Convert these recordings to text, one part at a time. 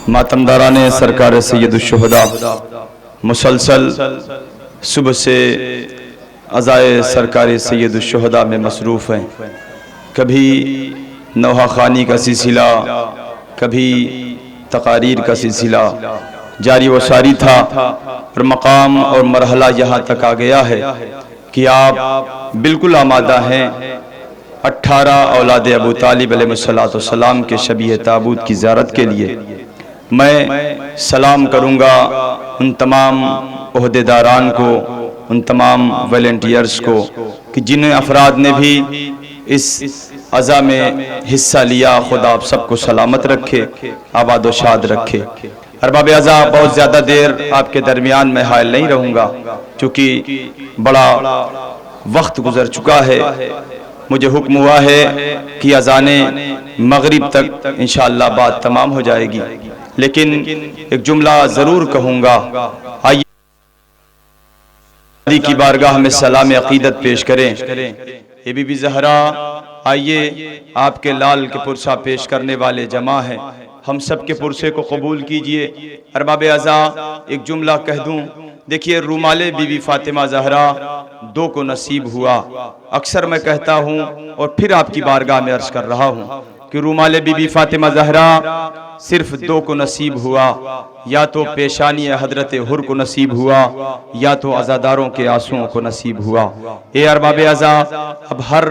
मातमदाराने सरकार सैयदुश्शुहदा मुसलसल सुबह से अज़ाए सरकार सैयदुश्शुहदा में मसरूफ़ हैं। कभी नौहा ख़ानी का सिलसिला, कभी तकारीर का सिलसिला जारी व सारी था और मकाम और मरहला यहाँ तक आ गया है कि आप बिल्कुल आमादा हैं 18 औलाद अबू तालिब अलैहिस्सलाम के शबीह ताबूत की ज़ियारत के लिए। मैं सलाम करूँगा उन तमाम ओहदेदारान को, उन तमाम वॉलंटियर्स को कि जिन अफराद ने भी इस अज़ा में हिस्सा लिया। खुदा आप सबको सलामत रखे, आबाद व शाद रखे। अरबाब अज़ा, बहुत ज़्यादा देर आपके दरमियान में हायल नहीं रहूँगा क्योंकि बड़ा वक्त गुजर चुका है। मुझे हुक्म हुआ है कि अज़ाने मगरिब तक इंशाअल्लाह बात तमाम हो जाएगी, लेकिन एक जुमला ज़रूर कहूँगा। आइए की बारगाह में सलाम अकीदत पेश करें। ये बीबी ज़हरा, आइए आपके लाल के पुरसा पेश करने वाले जमा हैं, हम सब के पुरसे को कबूल कीजिए। अरबाब अज़ा, एक जुमला कह दूं। देखिए, रूमाले बीबी फातिमा ज़हरा 2 को नसीब हुआ। अक्सर मैं कहता हूँ और फिर आपकी बारगाह में अर्ज कर रहा हूँ कि रूमाले बीबी फातिमा ज़हरा सिर्फ 2 को नसीब हुआ। या तो पेशानी हजरत हुर को नसीब हुआ या तो अज़ादारों के आंसुओं को नसीब हुआ। ए अरबाब अज़ा, अब हर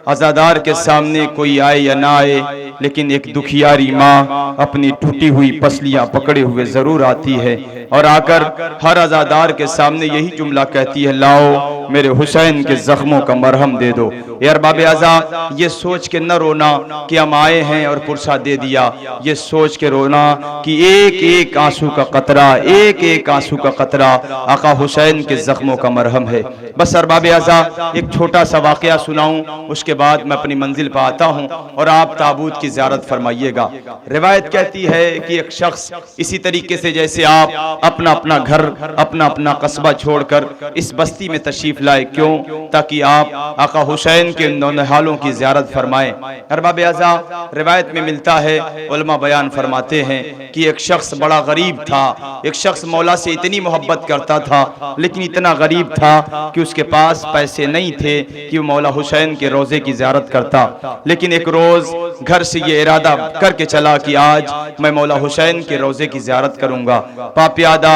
अज़ादार के सामने कोई आए या ना आए, लेकिन एक दुखियारी माँ अपनी टूटी हुई पसलियाँ पकड़े हुए ज़रूर आती है और आकर हर अज़ादार के सामने यही जुमला कहती है, लाओ मेरे हुसैन के जख्मों का मरहम दे दो। ए अरबाब अज़ा, ये सोच के न रोना कि हम आए हैं और पुरसा दे दिया, ये सोच के रोना कि एक एक आंसू का कतरा, एक एक आंसू का कतरा आका हुसैन के जख्मों का मरहम है। बस अरबाब अज़ा, एक छोटा सा वाक़या सुनाऊं, उसके बाद मैं अपनी मंजिल पर आता हूं और आप ताबूत की ज़ियारत फरमाइएगा। रिवायत कहती है कि एक शख्स इसी तरीके से जैसे आप अपना अपना घर, अपना अपना कस्बा छोड़कर इस बस्ती में तशरीफ लाए, क्यों? ताकि आप आका हुसैन के नौनिहालों की ज़ियारत फरमाएं। अरबाब अज़ा, रिवायत में मिलता है, उलमा बयान फरमाते हैं कि एक शख्स बड़ा गरीब था। एक शख्स मौला से इतनी मोहब्बत करता था, लेकिन इतना गरीब था कि उसके पास पैसे नहीं थे कि वो मौला हुसैन के रोज़े की ज़ियारत करता। लेकिन एक रोज़ घर से ये इरादा करके चला कि आज मैं मौला हुसैन के रोज़े की ज़ियारत करूँगा। पापियादा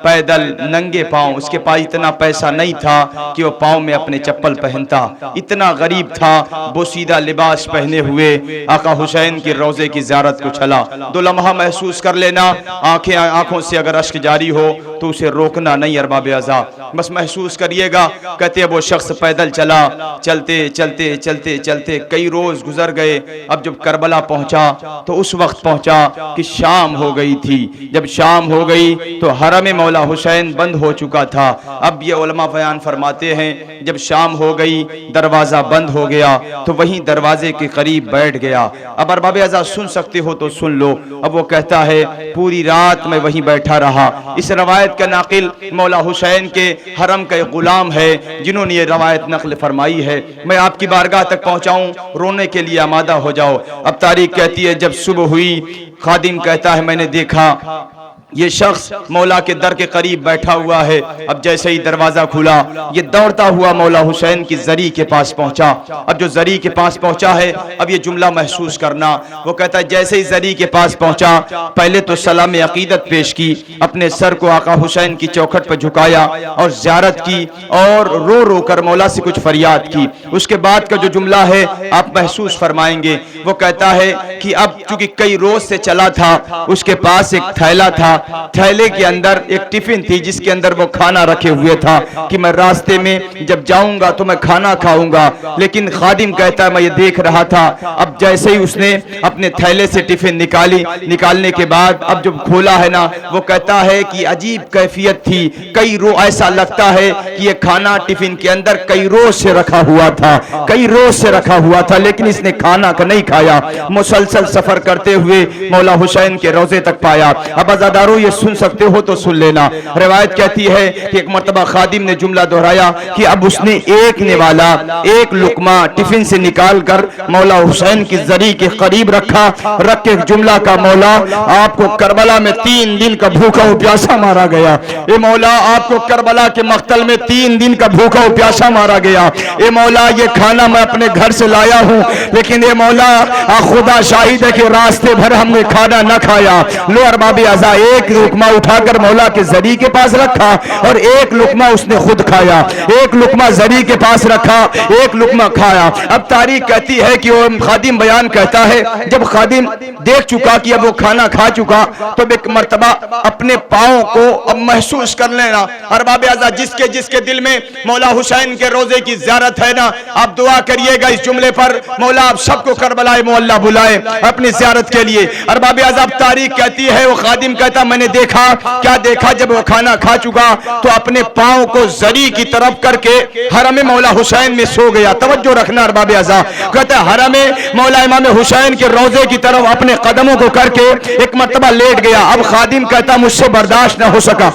पैदल नंगे पाँव, उसके पास इतना पैसा नहीं था कि वो पाँव में अपने चप्पल पहनता, इतना गरीब था। बोसीदा लिबास पहने हुए आका हुसैन के रोज़े की ज़ियारत को चला। 2 लम्हा महसूस कर लेना, आंखों से अगर अश्क जारी हो तो उसे रोकना नहीं। अरबाब अज़ा, बस महसूस करिएगा। कहते वो शख्स पैदल चला, चलते चलते चलते चलते कई रोज गुजर गए। अब जब करबला पहुंचा तो उस वक्त पहुंचा कि शाम हो गई थी। जब शाम हो गई तो हरम मौला हुसैन बंद हो चुका था। अब ये उलमा बयान फरमाते हैं, जब शाम हो गई दरवाजा बंद हो गया तो वहीं दरवाजे के करीब बैठ गया। अब अरबाब अज़ा, सुन सकते हो तो सुन लो। अब वो कहता है, पूरी रात मैं वहीं बैठा रहा। इस रवायत का नाकिल मौला हुसैन के हरम का एक गुलाम है जिन्होंने ये रवायत नकल फरमाई है। मैं आपकी बारगाह तक पहुंचाऊं, रोने के लिए आमादा हो जाओ। अब तारीख कहती है, जब सुबह हुई, खादिम कहता है, मैंने देखा ये शख्स मौला के दर के करीब बैठा हुआ है। अब जैसे ही दरवाजा खुला, ये दौड़ता हुआ मौला हुसैन की जरी के पास पहुंचा। अब जो जरी के पास पहुंचा है, अब ये जुमला महसूस करना। वो कहता है, जैसे ही जरी के पास पहुंचा, पहले तो सलाम अकीदत पेश की, अपने सर को आका हुसैन की चौखट पर झुकाया और ज़ियारत की और रो रो कर मौला से कुछ फरियाद की। उसके बाद का जो जुमला है आप महसूस फरमाएंगे। वो कहता है कि अब चूंकि कई रोज से चला था, उसके पास एक थैला था, थैले के अंदर एक टिफिन थी जिसके अंदर वो खाना रखे हुए था कि मैं रास्ते में जब जाऊंगा तो मैं खाना खाऊंगा। लेकिन खादिम कहता है, मैं ये देख रहा था। अब जैसे ही उसने अपने थैले से टिफिन निकालने के बाद अब जब खोला है ना, वो कहता है कि अजीब कैफियत थी। कई रोज ऐसा लगता है कि ये खाना टिफिन के अंदर कई रोज से रखा हुआ था, कई रोज से रखा हुआ था, लेकिन इसने खाना का नहीं खाया। मुसलसल सफर करते हुए मौला हुसैन के रोजे तक पाया। अब अज़ादारों अजादारों ये सुन सकते हो तो सुन लेना। रिवायत कहती है कि एक मर्तबा खादिम ने जुमला दोहराया कि अब उसने एक निवाला एक लुकमा टिफिन से निकाल कर मौला हुसैन की जरी के करीब रखा। रख के जुमला का मौला आपको करबला में 3 दिन का भूखा प्यासा मारा गया। ए मौला आपको करबला के मक्तल में 3 दिन का भूखा प्यासा मारा गया। ए मौला ये खाना मैं अपने घर से लाया हूँ, लेकिन ए मौला खुदा शाहिद है कि रास्ते भर हमने खाना न खाया। लो अरबाब अज़ा एक लुकमा उठाकर मौला के जरी के पास रखा और एक लुकमा उसने खुद खाया, एक लुकमा जरी के पास रखा, एक लुकमा खाया। अब तारीख कहती है कि वो खादिम बयान कहता है जब खादिम देख चुका कि अब वो खाना खा चुका तो एक मर्तबा अपने पाँव को अब महसूस कर लेना। अरबाब अज़ा जिसके जिसके दिल में मौला हुसैन के रोजे की ज़ियारत है ना, आप दुआ करिएगा इस जुमले पर, मौला आप सबको करबलाए मोहल्ला बुलाए अपनी ज़ियारत के लिए। अरबाब अज़ा तारीख कहती है वो खादिम कहता मैंने देखा, क्या देखा, जब वो खाना खा चुका तो अपने पाँव को जरी की तरफ करके हरम मौला हुसैन में सो गया। तवज्जो रखना अरबाब अज़ा, कहता है हरम मौला इमाम हुसैन के रोजे की तरफ अपने कदमों को करके एक मर्तबा लेट गया। अब खादिम कहता मुझसे बर्दाश्त न हो सका,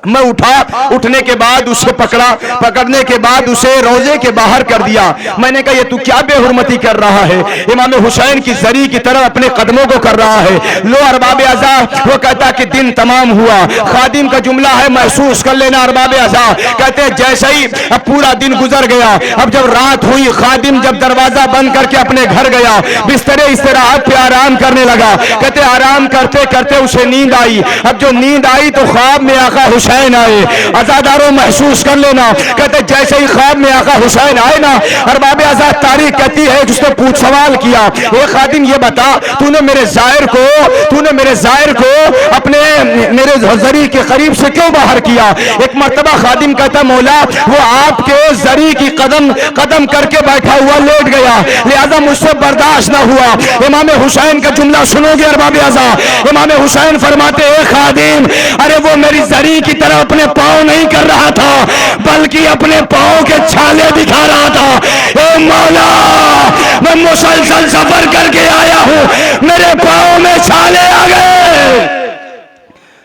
मैं उठा, उठने के बाद उसे पकड़ा, पकड़ने के बाद उसे रोजे के बाहर कर दिया। मैंने कहा ये तू क्या बेहुरमती कर रहा है, इमाम हुसैन की जरी की तरफ अपने कदमों को कर रहा है। लो अरबाब अज़ा, वो कहता कि दिन तमाम हुआ। खादिम का जुमला है महसूस कर लेना अरबाब अज़ा, कहते हैं जैसे ही अब पूरा दिन गुजर गया, अब जब रात हुई खादिम जब दरवाजा बंद करके अपने घर गया, बिस्तरे इस्तराहत पे आराम करने लगा। कहते आराम करते करते उसे नींद आई। अब जो नींद आई तो ख्वाब में आका हुसैन आए। अज़ादारों महसूस कर लेना, कहते जैसे ही ख्वाब में आका हुसैन आए ना, अरबाब अज़ा तारीख कहती है जिसने पूछ सवाल किया, ए खादिम ये बता तूने मेरे ज़ाहिर को अपने मेरे जरी के करीब से क्यों बाहर किया। एक मर्तबा खादिम कहता मौला वो आपके जरी की कदम करके बैठा हुआ लेट गया, लिहाजा मुझसे बर्दाश्त न हुआ। इमाम हुसैन का जुमला सुनोगे अरबाब अज़ा, इमाम हुसैन फरमाते हैं खादिम अरे वो मेरी जरी की तरह अपने पाँव नहीं कर रहा था, बल्कि अपने पाँव के छाले दिखा रहा था। ए मौला मैं मुसलसल सफर करके आया हूँ, मेरे पाँव में छाले आ गए।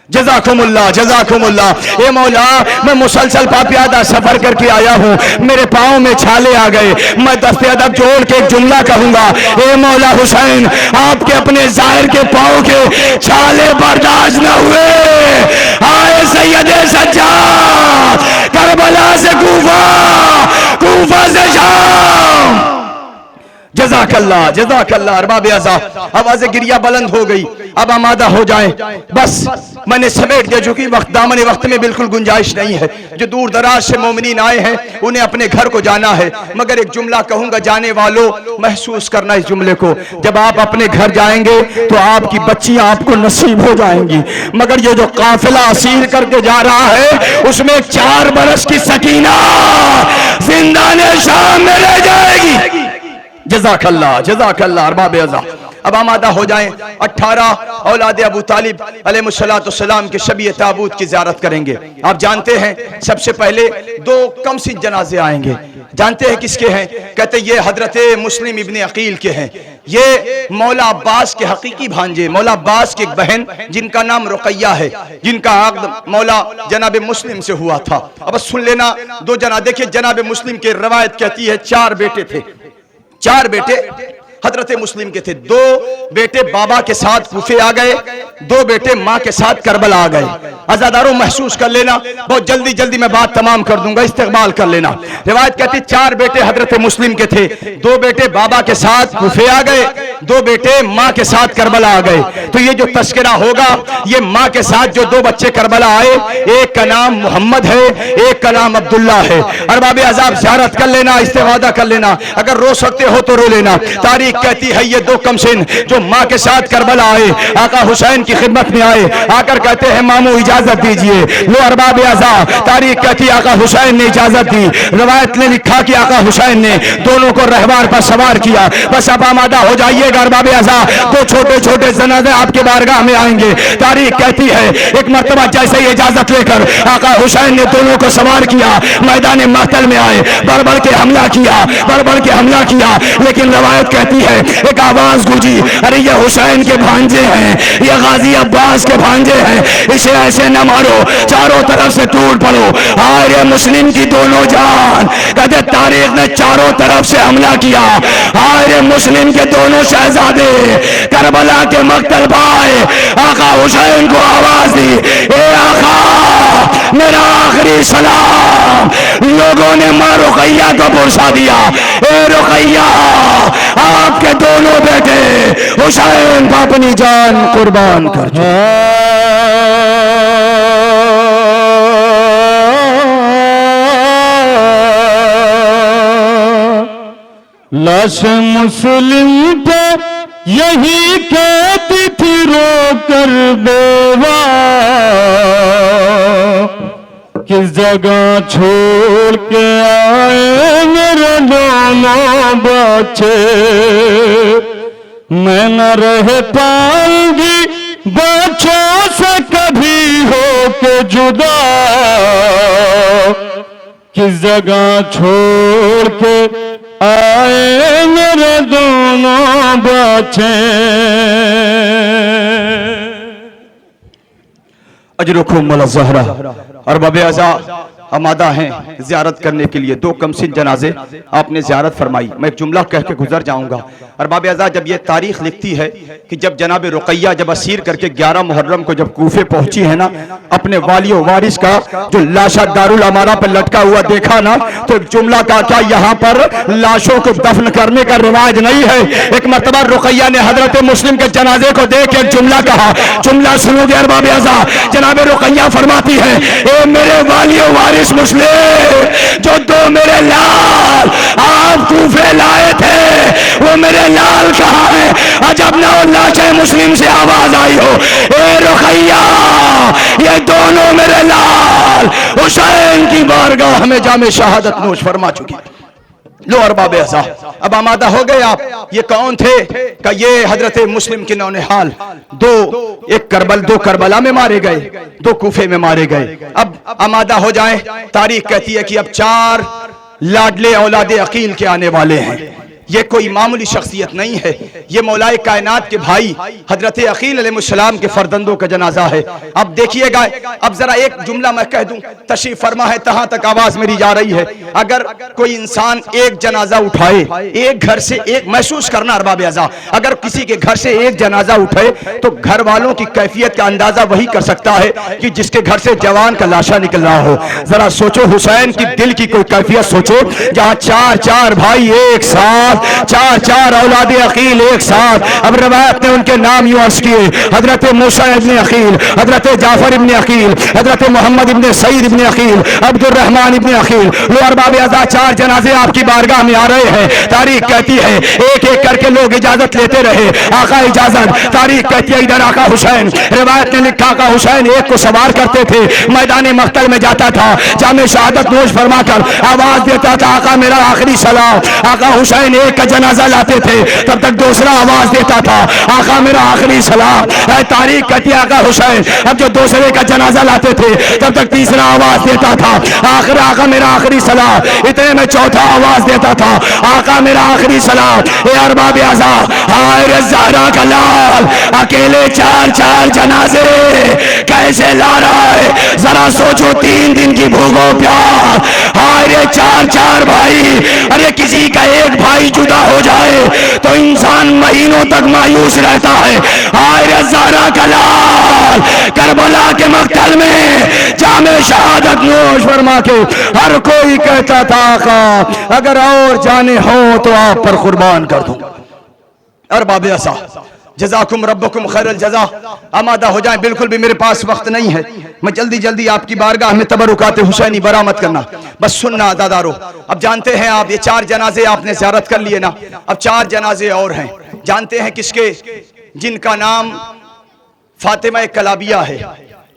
जज़ाकुमुल्लाह जज़ाकुमुल्लाह। ए मौला मैं मुसलसल पापियादा सफर करके आया हूँ, मेरे पाँव में छाले आ गए। मैं दस्ते अदब जोड़ के एक जुमला कहूँगा, ए मौला हुसैन आपके अपने ज़ाहिर के पाँव के छाले बर्दाश्त न हुए, आए सैयदे सज्जाद करबला से कूफा, कूफा से शाम। जज़ाकल्लाह जज़ाकल्लाह। अरबाब अज़ा आवाज़ गिरिया बुलंद हो गई, अब आमादा हो जाए, बस मैंने समेट दिया जो कि दामन वक्त में बिल्कुल गुंजाइश नहीं है। जो दूर दराज से मोमिनीन आए हैं उन्हें अपने घर को जाना है, मगर एक जुमला कहूंगा जाने वालों महसूस करना इस जुमले को। जब आप अपने घर जाएंगे तो आपकी बच्चियां आपको नसीब हो जाएंगी, मगर ये जो काफिला असीर करके जा रहा है उसमें 4 बरस की सकीना जिंदाने शाम में रह जाएगी। जज़ाकल्लाह जज़ाकल्लाह। अरबाब अज़ा अब आमादा हो जाएं, 18 औलाद अबू तालिब अलैहिस्सलाम के शबीए ताबूत की ज़ियारत करेंगे। आप जानते हैं सबसे पहले 2 कमसिन जनाजे आएंगे, जानते हैं किसके हैं, कहते ये हजरत मुस्लिम इब्ने अकील के हैं। ये मौला अब्बास के हकीकी भांजे, मौला अब्बास की एक बहन जिनका नाम रुकैया है, जिनका आक़द मौला जनाब मुस्लिम से हुआ था। अब सुन लेना 2 जना, देखिए जनाब मुस्लिम की रवायत कहती है 4 बेटे थे, 4 बेटे हजरत मुस्लिम के थे। 2 बेटे बाबा के साथ कूफे आ गए, 2 बेटे माँ के साथ करबला आ गए। अज़ादारों महसूस कर लेना, बहुत जल्दी जल्दी मैं बात तमाम कर दूंगा, इस्तेमाल कर लेना। रिवायत कहती 4 बेटे हजरत मुस्लिम के थे, 2 बेटे बाबा के साथ कूफे आ गए, 2 बेटे माँ के साथ करबला आ गए। तो ये जो तस्करा होगा, ये माँ के साथ जो 2 बच्चे करबला आए, एक का नाम मोहम्मद है, एक का नाम अब्दुल्ला है। अरबाब अज़ा ज़ियारत कर लेना, इस्तेवादा कर लेना, अगर रो सकते हो तो रो लेना। तारीख कहती है ये 2 कमसिन जो माँ के साथ करबला आए, आका हुसैन की खिदमत में आए, आकर कहते हैं मामू इजाजत दीजिए। लो अरबाब अज़ा तारीख कहती है आका हुसैन ने इजाजत दी। रवायत ने लिखा कि आका हुसैन ने दोनों को रहवार पर सवार किया, बस अब आमादा हो जाइए, रखिएगा अरबाब अज़ा, दो छोटे छोटे जनाजे आपके बारगाह में आएंगे। तारीख कहती है एक मर्तबा जैसे ही इजाजत लेकर आका हुसैन ने दोनों को सवार किया, मैदान मक़तल में आए, बढ़ के हमला किया, बढ़ के हमला किया। लेकिन रवायत कहती है एक आवाज गूंजी, अरे ये हुसैन के भांजे हैं, ये गाजी अब्बास के भांजे हैं, इसे ऐसे न मारो, चारों तरफ से टूट पड़ो। हाय मुस्लिम की दोनों जान, कहते तारीख ने चारों तरफ से हमला किया। हाय मुस्लिम के दोनों शहजादे करबला के मक़तल पाए, आका हुसैन को आवाज दी, ए आका मेरा आखिरी सलाम। लोगों ने मां रुकैया को पुरसा दिया, ए रुकैया आपके दोनों बेटे हुसैन को अपनी जान कुर्बान कर दो। लाश मुस्लिम पे यही कहती थी रो कर बेवा, किस जगह छोड़ के आए मेरे दोनों बच्चे, मैं न रह पाऊंगी बच्चों से कभी हो के जुदा, किस जगह छोड़ के आए मेरे दोनों बच्चे। अजरुकुम अला ज़हरा। अरबाब अज़ा आमादा हैं ज़ियारत करने के लिए। दो कमसिन जनाजे आपने ज़ियारत फरमाई। मैं एक जुमला कह के गुजर जाऊंगा। अरबाब अज़ा जब ये तारीख लिखती है कि जब जनाब रुकैया जब असीर करके 11 मुहर्रम को जब कूफे पहुंची है ना, अपने वाली और वारिस का जो लाशा दारुल अमारा पर लटका हुआ देखा ना, तो एक जुमला का क्या यहाँ पर लाशों को दफन करने का रिवाज नहीं है। एक मरतबा रुकैया ने हजरत मुस्लिम के जनाजे को देख के एक जुमला कहा, जुमला सुनोगे अरबाब अज़ा। जनाब रुकैया फरमाती है, ए मेरे वाली और वारिस मुस्लिम, जो दो मेरे लाल आप कूफे लाए थे, वो मेरे लाल कहाँ है? अजब ना लाशे मुस्लिम से आवाज आई हो, ए रुकैया ये दोनों मेरे लाल हुसैन की बारगाह में जामे शहादत नोश फरमा चुकी। लो अरबाब अज़ा अब आमादा हो गए आप। ये कौन थे? का ये हजरत मुस्लिम के नौनिहाल दो करबला में मारे गए, दो कूफे में मारे गए। अब आमादा हो जाएं। तारीख कहती है कि अब 4 लाडले औलादे अकील के आने वाले हैं। ये कोई मामूली शख्सियत नहीं है, ये मौलाए कायनात के भाई हजरत अकील अलैहिस्सलाम के फर्जंदों का जनाजा है। अब देखिएगा, अब जरा एक जुमला मैं कह दूं, तशरीफ फरमा है तहां तक आवाज मेरी जा रही है। अगर कोई इंसान एक जनाजा उठाए, एक घर से एक, महसूस करना अरबाब अज़ा, अगर किसी के घर से एक जनाजा उठे तो घर वालों की कैफियत का अंदाजा वही कर सकता है कि जिसके घर से जवान का लाशा निकल रहा हो। जरा सोचो हुसैन की दिल की कोई कैफियत सोचो, जहां 4 भाई एक साथ, 4 औलादे अकील एक साथ। अब रवायत ने उनके नाम यूं अर्ज किए, हजरत मूसा इब्ने अकील, हजरत जाफर इब्ने अकील, हजरत मोहम्मद इब्ने सईद इब्ने अकील, अब्दुल रहमान इब्ने अकील। लो अरबाब अज़ा 4 जनाजे आपकी बारगाह में आ रहे हैं। तारीख कहती है एक एक करके लोग इजाजत लेते रहे, आका इजाजत। तारीख कहती है इधर आका हुसैन, रवायत ने लिखा आका हुसैन एक को सवार करते थे, मैदान मक़तल में जाता था, जामे शहादत नोश फरमाकर आवाज देता था, आका मेरा आखिरी सलाम। आका हुसैन एक का जनाजा लाते थे, तब तक दूसरा आवाज देता था, आका मेरा आखिरी सलाम। तारीख कहती आका हुसैन अब जो दूसरे का जनाजा लाते थे, तब तक तीसरा आवाज देता था, आखिर आका मेरा आखिरी सलाम। इतने में चौथा आवाज देता था, आका मेरा आखिरी सलाम। ए अरबाब अज़ा, हाय रे ज़हरा का लाल अकेले 4 जनाजे कैसे ला रहा है? जरा सोचो, 3 दिन की भूखो प्यार। हाय रे 4 भाई, अरे किसी का एक भाई जुदा हो जाए तो इंसान महीनों तक मायूस रहता है। हाय रे ज़हरा का लाल करबला के मक़तल में जामे शहादत नोश फरमा के हर कोई कहता था, आका अगर और जाने हो तो आप पर कुर्बान कर दूं। अरबाब अज़ा जज़ाकुम रब्बुकुम खैरल जज़ा। आमादा हो जाए, बिल्कुल भी मेरे पास वक्त नहीं है, मैं जल्दी आपकी बारगाह में तबरुकात हुसैनी बरामद करना, बस सुनना आज़ादारो। अब जानते हैं आप, ये 4 जनाजे आपने ज़ियारत कर लिए ना, अब 4 जनाजे और हैं। जानते हैं किसके? जिनका नाम फातिमा कलाबिया है,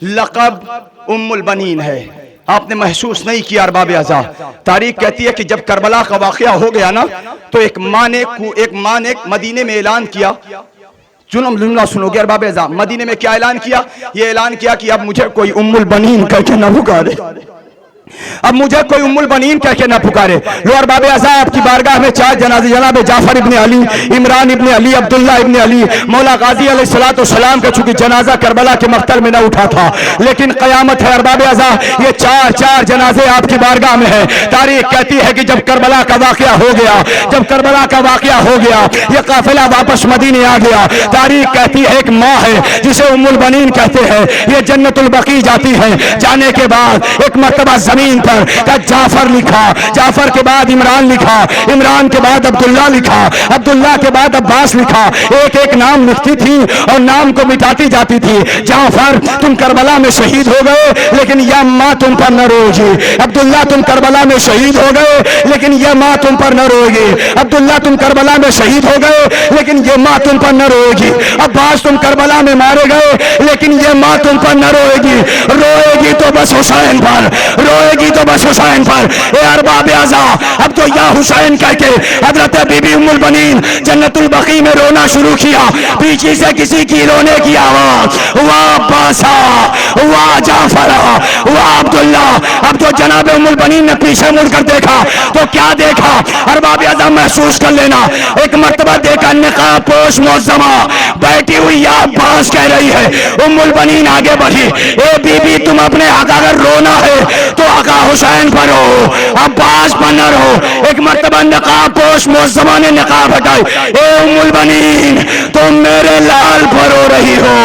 लक़ब उम्मुल बनीन है। आपने महसूस नहीं किया अरबाब अज़ा। तारीख कहती है कि जब करबला का वाक़या हो गया ना, तो एक माँ ने मदीने में ऐलान किया, जुमला सुनोगे अरबाब अज़ा, मदीने में क्या ऐलान किया? ये ऐलान किया कि अब मुझे कोई उम्मुल बनीन करके न पुकारे, अब मुझे कोई उम्मुल बनीन कह के ना पुकारे। लो अरबाब अज़ा, आपकी बारगाह में 4 जनाजे, जनाब जाफर इब्ने अली, इमरान इब्ने अली, अब्दुल्ला इब्ने अली, मौला गाजी अलैहिस्सलाम का चूंकि जनाजा करबला के मक्तल में ना उठा था, लेकिन क़यामत है अरबाब अज़ा, ये 4 जनाजे आपकी बारगाह में है। तारीख कहती है कि जब करबला का वाक़या हो गया, जब करबला का वाक़या हो गया, ये काफिला वापस मदीने आ गया। तारीख कहती है एक माँ है जिसे उम्मुल बनीन कहते हैं, ये जन्नतुल बकी जाती है। जाने के बाद एक मर्तबा जमीन पर का जाफर लिखा, जाफर के बाद इमरान लिखा, इमरान के बाद अब्दुल्ला लिखा, अब्दुल्ला के बाद अब्बास लिखा। एक एक नाम लिखती थी और नाम को मिटाती जाती थी। जाफर तुम करबला में शहीद हो गए, लेकिन यह माँ तुम पर न रोएगी। अब्दुल्ला तुम करबला में शहीद हो गए, लेकिन यह माँ तुम पर न रोएगी। अब्दुल्ला तुम करबला में शहीद हो गए, लेकिन यह माँ तुम पर न रोएगी। अब्बास तुम करबला में मारे गए, लेकिन यह माँ तुम पर न रोएगी। रोएगी तो बस हुसैन पर, रोएगी तो बस हुसैन पर। ए अरबाब अज़ा, अब तो या हुसैन कहके हजरत बीबी उम्मुल बनीन जन्नतुल बकी में रोना शुरू किया। पीछे से किसी की रोने की आवाज, वाह अब्बासा, वाह जाफरा, वाह अब्दुल्ला। अब तो जनाब उम्मुल बनीन ने पीछे मुड़कर देखा तो क्या देखा अरबाब अज़ा महसूस कर लेना। एक मर्तबा देखा निकाब पोश मौज़मा बैठी हुई या अब्बास कह रही है। उम्मुल बनीन आगे बढ़ी, ए बीबी तुम अपने हक अगर रोना है तो आका हुसैन पर हो, अब्बास पर न रहो। एक मर्तबा निकाब पोश मौज़मा ने निकाब हटाई, ए उम्मुल बनीन तुम मेरे लाल पर रो रही हो,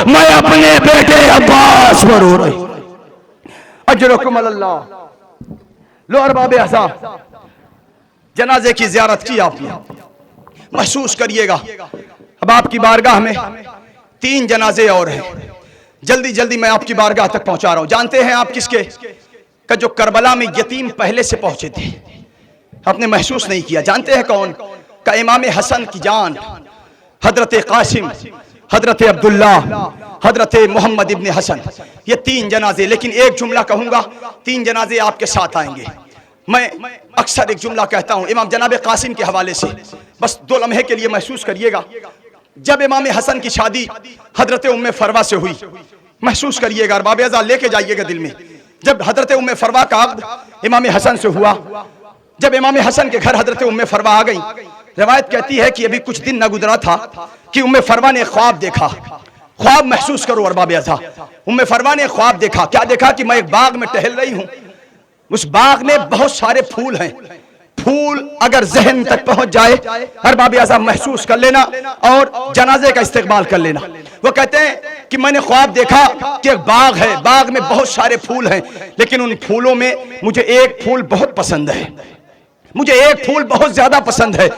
मैं अपने बेटे अब्बास पर रो रही हूं। अजरुकुम अल्लाह। लो अरबाब अज़ा, जनाजे की ज़ियारत की आपने, महसूस करिएगा। अब आपकी बारगाह में 3 जनाजे और हैं। जल्दी जल्दी मैं आपकी बारगाह तक पहुंचा रहा हूं। जानते हैं आप किसके? का जो करबला में यतीम पहले से पहुंचे थे, आपने महसूस नहीं किया। जानते हैं कौन? का इमाम हसन की जान, हजरत कासिम, हजरत अब्दुल्ला, हजरत मोहम्मद इब्ने हसन। ये 3 जनाजे। लेकिन एक जुमला कहूंगा, 3 जनाजे आपके साथ आएंगे। मैं अक्सर एक जुमला कहता हूं इमाम जनाब कासिम के हवाले से, बस 2 लम्हे के लिए महसूस करिएगा। जब इमाम हसन की शादी हजरत उम्मे फरवा से हुई, महसूस करिएगा अरबाब अज़ा, लेके जाइएगा दिल में। जब हजरत उम्मे फरवा का अक़्द इमाम हसन से हुआ, जब इमाम हसन के घर हजरत उम्मे फरवा आ गई, रिवायत कहती है कि अभी कुछ दिन न गुजरा था कि उम्मे फरवा ने ख्वाब देखा। ख्वाब महसूस करो अरबाब अज़ा, उम्मे फरवा ने ख्वाब देखा। क्या देखा? कि मैं एक बाग में टहल रही हूं, उस बाग में बहुत सारे फूल हैं। फूल अगर जहन तक पहुंच जाए अरबाब अज़ा, महसूस कर लेना और जनाजे का इस्तेकबाल कर लेना। वो कहते हैं कि मैंने ख्वाब देखा कि एक बाग है, बाग में बहुत सारे फूल हैं, लेकिन उन फूलों में मुझे एक फूल बहुत पसंद है, मुझे एक फूल बहुत ज्यादा पसंद है।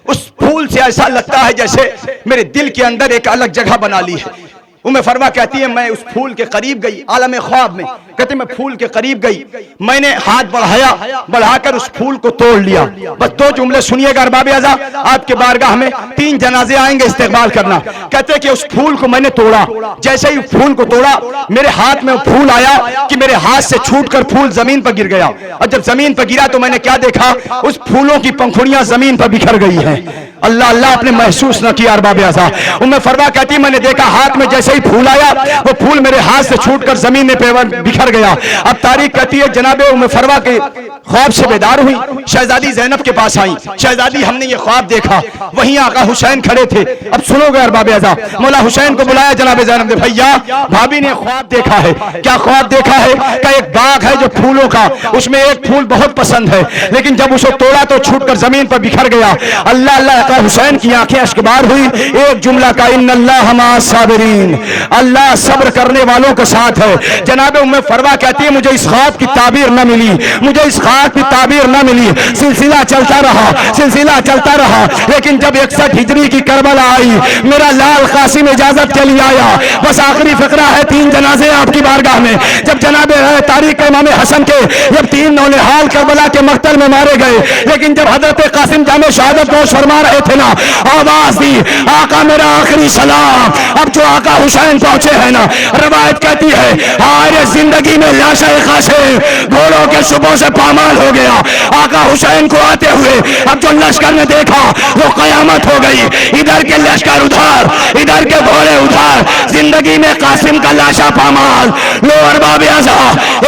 उस फूल से ऐसा लगता है जैसे मेरे दिल के अंदर एक अलग जगह बना ली है। उम्मे फरवा कहती है मैं उस फूल के करीब गई, आलम ख्वाब में। कहते मैं फूल के करीब गई, मैंने हाथ बढ़ाया, बढ़ाकर उस फूल को तोड़ लिया। बस 2 जुमले सुनिएगा अरबाब अज़ा, आपके बारगाह में 3 जनाजे आएंगे, इस्तेकबाल करना। कहते कि उस फूल को मैंने तोड़ा, जैसे ही फूल को तोड़ा मेरे हाथ में फूल आया कि मेरे हाथ से छूटकर फूल जमीन पर गिर गया। और जब जमीन पर गिरा तो मैंने क्या देखा? उस फूलों की पंखुड़ियां जमीन पर बिखर गई हैं। अल्लाह अल्लाह, आपने महसूस न किया अरबाब अज़ा। उम्मे फरवा कहती मैंने देखा हाथ में जैसे ही फूल आया, वो फूल मेरे हाथ से छूटकर जमीन में बिखर गया। अब तारीख कहती है जनाब उम्मे फरवा के ख्वाब से बेदार हुई, शहजादी ज़ैनब के पास आई। शहजादी हमने ये ख्वाब देखा, वहीं आका हुसैन खड़े थे। अब सुनोगे अरबाब अज़ा, मौला हुसैन को बुलाया जनाब ज़ैनब ने, भैया भाभी ने ख्वाब देखा है। क्या ख्वाब देखा है? का एक बाग है जो फूलों का, उसमें एक फूल बहुत पसंद है, लेकिन जब उसे तोड़ा तो छूटकर जमीन पर बिखर गया। अल्लाह अल्लाह, हुसैन की आंखें अश्कबार हुई। एक जुमला का इन्नल्लाह मअस साबिरीन, अल्लाह सब्र करने वालों के साथ है। जनाब उम्मे फरवा कहती है मुझे इस ख्वाब की ताबीर न मिली, मुझे इस ख्वाब की ताबीर न मिली। सिलसिला चलता रहा, सिलसिला चलता रहा, लेकिन जब 61 हिजरी की करबला आई, मेरा लाल कासिम इजाजत के लिए आया। बस आखिरी फकरा है, 3 जनाजे आपकी बारगाह में। जब जनाब तारीख इमाम हसन के जब 3 नौनिहाल करबला के मक्तल में मारे गए, लेकिन जब हजरत कासिम जामे शहादत को फरमा रहे थे ना, आवाज दी आका मेरा आखिरी सलाम। अब जो आका हुसैन पहुंचे हैं ना, रवायत कहती है हाय जिंदगी जिंदगी में लाशा कासिम घोड़ों के सुबह से पामाल हो गया। आका हुसैन को आते हुए अब जो लश्कर ने देखा वो कयामत हो गई। इधर के लश्कर उधर, इधर के घोड़े उधर, जिंदगी में कासिम का लाशा पामाल। लो अरबाब अज़ा,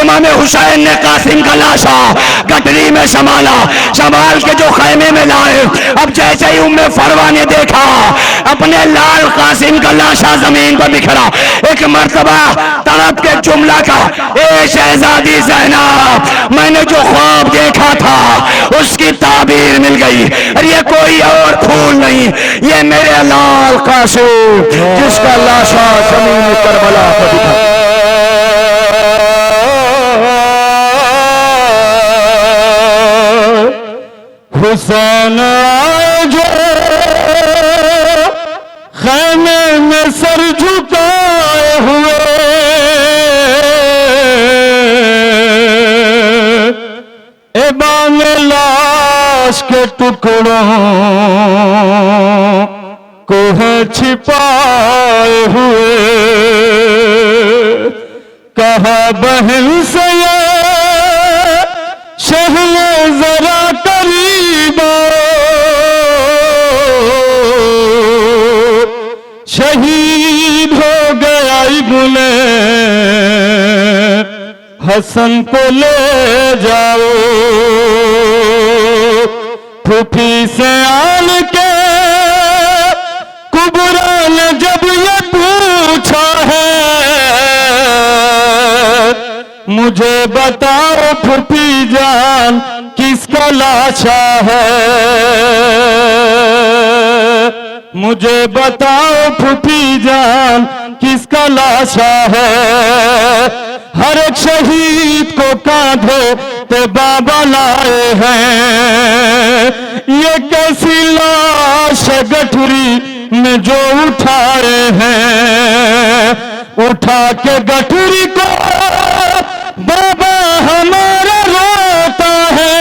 इमाम हुसैन ने कासिम का लाशा गठरी में संभाला, संभाल के जो खैमे में लाए। अब जैसे ही उम्मे फरवा ने देखा अपने लाल कासिम का लाशा जमीन पर बिखरा, एक मर्तबा तड़प के जुमला का, ए शहजादी ज़ैनब, मैंने जो ख्वाब देखा था उसकी ताबीर मिल गई। अरे ये कोई और फूल नहीं, ये मेरे लाल कासिम जिसका लाशा जमीन करबला पर बिखरा। हुसैन आए जो खैमे में सर झुकाए हुए, एबान लाश के टुकड़ों को है छिपाए हुए। कहा बहन से ये शहले जरा करीब आओ, शहीद हो गया इब्ने हसन को ले जाओ। फूफी से आन के कुबरा ने जब ये पूछा है, मुझे बताओ फूफी जान किसका लाशा है, मुझे बताओ फूफी जान किसका लाशा है। हर एक शहीद को कांधे पे बाबा लाए हैं, ये कैसी लाश है गठरी में जो उठाए हैं। उठा के गठरी को बाबा हमारा रोता है,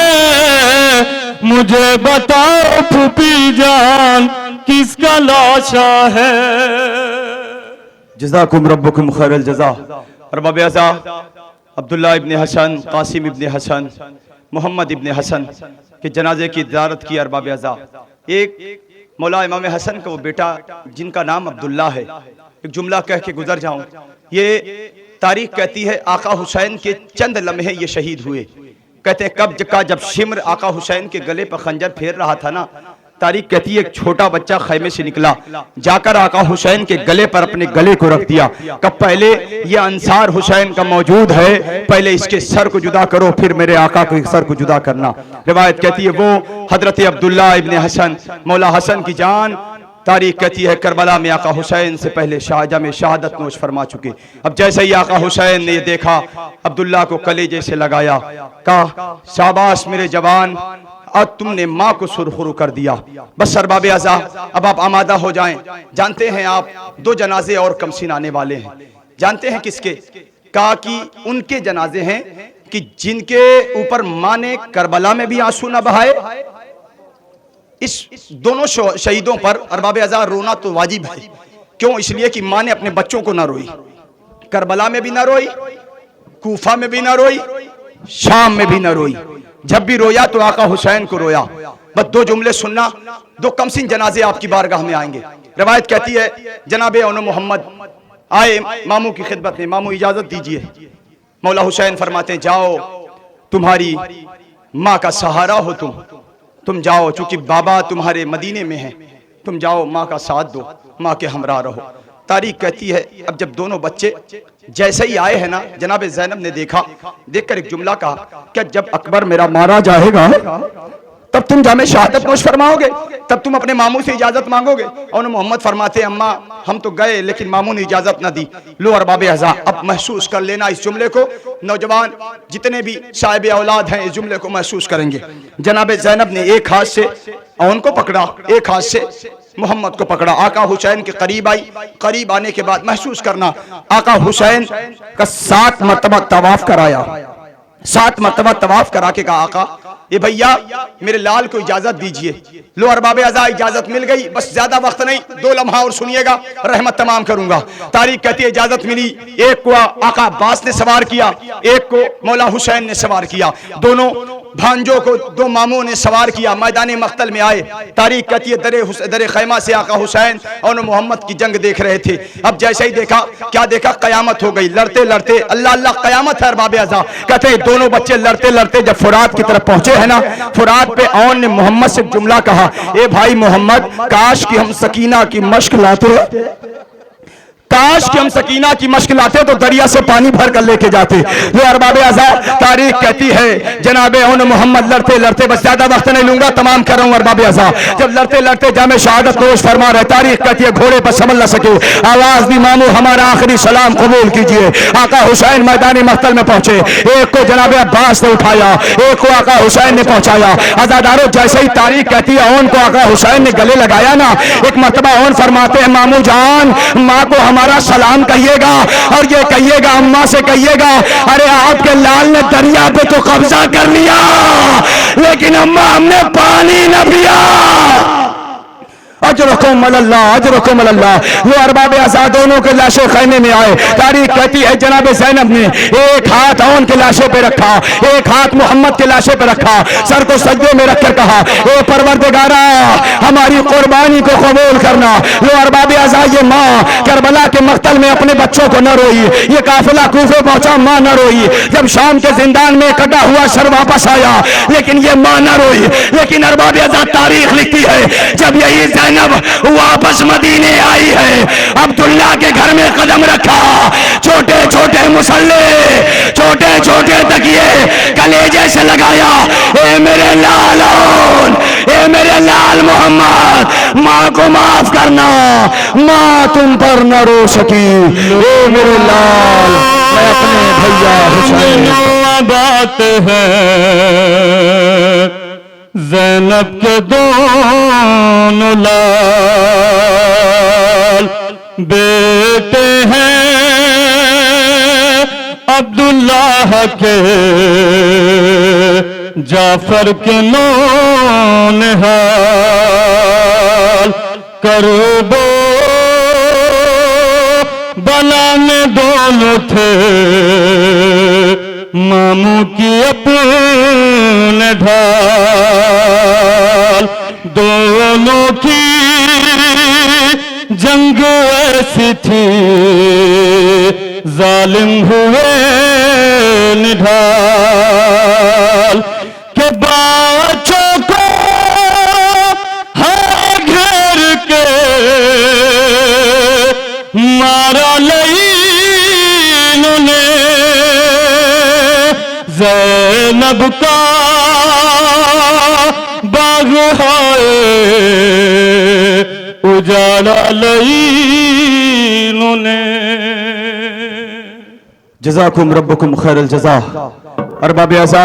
मुझे बताओ फूफी जान किसका लाशा है। जज़ाकुम रब्बुकुम खैरल जज़ा। अरबाब अज़ा अब्दुल्ला इब्ने हसन, कासिम इब्ने हसन, मोहम्मद इब्ने हसन के जनाजे की ज़ियारत की। अरबाब अज़ा एक मौला इमाम हसन का वो बेटा जिनका नाम अब्दुल्ला है, एक जुमला कह के गुजर जाऊं। ये तारीख कहती है आका हुसैन के चंद लम्हे ये शहीद हुए। कहते हैं कब्ज का जब शिम्र आका हुसैन के गले पर खंजर फेर रहा था ना, तारीख कहती है एक छोटा बच्चा खैमे से निकला, जाकर आका हुसैन के गले पर अपने गले को रख दिया। कब पहले ये अंसार हुसैन का मौजूद है, पहले इसके सर को जुदा करो फिर मेरे आका के सर को जुदा करना। रिवायत कहती है वो हजरत अब्दुल्ला इब्ने हसन मौला हसन की जान, तारीख कहती है करबला में आका हुसैन से पहले शाहजहां में शहादत नोश फरमा चुके। अब जैसे ही आका हुसैन ने ये देखा, अब्दुल्ला को कलेजे से लगाया, कहा शाबाश मेरे जवान, आज तुमने माँ को सुरखुरु कर दिया। बस अरबाब अज़ा अब आप आमादा हो जाएं। जानते हैं आप दो जनाजे और कमसिन आने वाले हैं, जानते हैं किसके? कहा कि उनके जनाजे हैं कि जिनके ऊपर माँ ने करबला में भी आंसू न बहाए। इस दोनों शहीदों पर अरबाब अज़ा रोना तो वाजिब है। क्यों? इसलिए कि माँ ने अपने बच्चों को ना रोई, करबला में भी ना रोई, कूफा में भी ना रोई, शाम में भी ना रोई। जब भी रोया तो आका हुसैन को रोया। बस दो जुमले सुनना, दो कमसिन जनाजे आपकी बारगाह में आएंगे। रवायत कहती है जनाबे ओनो मोहम्मद आए मामू की खिदमत में, मामू इजाजत दीजिए। मौला हुसैन फरमाते हैं जाओ, तुम्हारी माँ का सहारा हो तुम जाओ, चूंकि बाबा तुम्हारे मदीने में हैं, तुम जाओ माँ का साथ दो, माँ के हमरा रहो। तारीख कहती है अब जब दोनों बच्चे जैसे ही आए हैं ना, जनाबे ज़ैनब ने देखा, देखकर एक जुमला कहा, क्या जब अकबर मेरा मारा जाएगा तब तुम जामे शहादत नोश फरमाओगे, तब तुम अपने मामू से इजाजत मांगोगे? और मोहम्मद फरमाते अम्मा हम तो गए लेकिन मामू ने इजाजत ना दी। लो अरबाब अज़ा अब महसूस कर लेना इस जुमले को, नौजवान जितने भी साहिब औलाद हैं इस जुमले को महसूस करेंगे। जनाबे ज़ैनब ने एक हाथ से उनको पकड़ा, एक हाथ से मोहम्मद को पकड़ा, आका हुसैन के करीब आई। करीब आने के बाद महसूस करना, आका हुसैन का 7 मरतबा तवाफ कराया, 7 मरतबा तवाफ करा के कहा आका ये भैया मेरे लाल को इजाजत दीजिए। लो अरबाब अज़ा इजाजत मिल गई, बस ज्यादा वक्त नहीं, 2 लम्हा और सुनिएगा, रहमत तमाम करूंगा। तारीख कहती है इजाजत मिली, एक को आका अब्बास ने सवार किया, एक को मौला हुसैन ने सवार किया, दोनों भांजों को 2 मामों ने सवार किया, मैदान मख्तल में आए। तारीख कहती है दरे खैमा से आका हुसैन और मोहम्मद की जंग देख रहे थे। अब जैसे ही देखा, क्या देखा, कयामत हो गई। लड़ते लड़ते अल्लाह अल्लाह कयामत है अरबाब अज़ा। कहते हैं दोनों बच्चे लड़ते लड़ते जब फुरात की तरफ पहुंचे है ना, फुरात पे औन ने मोहम्मद से जुमला कहा, ए भाई मोहम्मद, काश कि हम सकीना की मश्क लाते, काश कि हम सकीना की मश्क लाते तो दरिया से पानी भर कर लेके जाते। वो अरबाब अज़ा तारीख कहती है जनाबे उन मोहम्मद लड़ते लड़ते, बस ज्यादा वक्त नहीं लूंगा, तमाम कर रहा हूं अरबाब अज़ा, जब लड़ते लड़ते जामे शहादत नोश फरमा रहे। तारीख कहती है घोड़े पर संभल न सके, आवाज दी मामू हमारा आखिरी सलाम कबूल कीजिए। आका हुसैन मैदान मख्तल में पहुंचे, एक को जनाबे अब्बास ने उठाया, एक को आका हुसैन ने पहुंचाया। अज़ादारों जैसे ही तारीख कहती है औन को आका हुसैन ने गले लगाया ना, एक मर्तबा औन फरमाते हैं मामू जान, माँ को हमारा सलाम कहिएगा और ये कहिएगा अम्मा से कहिएगा, अरे आपके लाल ने दरिया पे तो कब्जा कर लिया लेकिन अम्मा हमने पानी न पिया। अजरकुम अल्लाह, अजरकुम अल्लाह। वो अरबाब अज़ा दोनों के लाशें खैमे में आए। तारीख कहती है जनाब ज़ैनब ने एक हाथ औन के लाशे पे रखा, एक हाथ मोहम्मद के लाशे पे रखा, सर को सजदे में रखकर कहा, ए परवरदिगारा हमारी कुर्बानी को कबूल करना। वो अरबाब अज़ा ये माँ करबला के मख्तल में अपने बच्चों को न रोई, ये काफिला कूफे पहुंचा, माँ न रोई। जब शाम के जिंदान में कटा हुआ सर वापस आया लेकिन ये माँ न रोई। लेकिन अरबाब अज़ा तारीख लिखती है जब यही ज़ैनब वापस मदीने आई है, अब्दुल्ला के घर में कदम रखा, छोटे छोटे मुसल्ले, छोटे छोटे तकिए कलेजे से लगाया, ए मेरे लाल, ए मेरे लाल मोहम्मद, माँ को माफ करना, माँ तुम पर न रो सकी, ए मेरे लाल, मैं अपने भैया हुसैन। बात है ज़ैनब के दोनों लाल बेटे हैं अब्दुल्लाह के, जाफर के नौनिहाल, करबो बला में दोनों थे, मामू की अपने ढाल, दोनों की जंग ऐसी थी, जालिम हुए निढाल, के बच्चों को हर घेर के मारा लईनों ने, ज़ैनब का बाग हाय उजाला लईनों ने। जज़ाकुम रब्बुकुम खैरल जज़ा। अरबाब अज़ा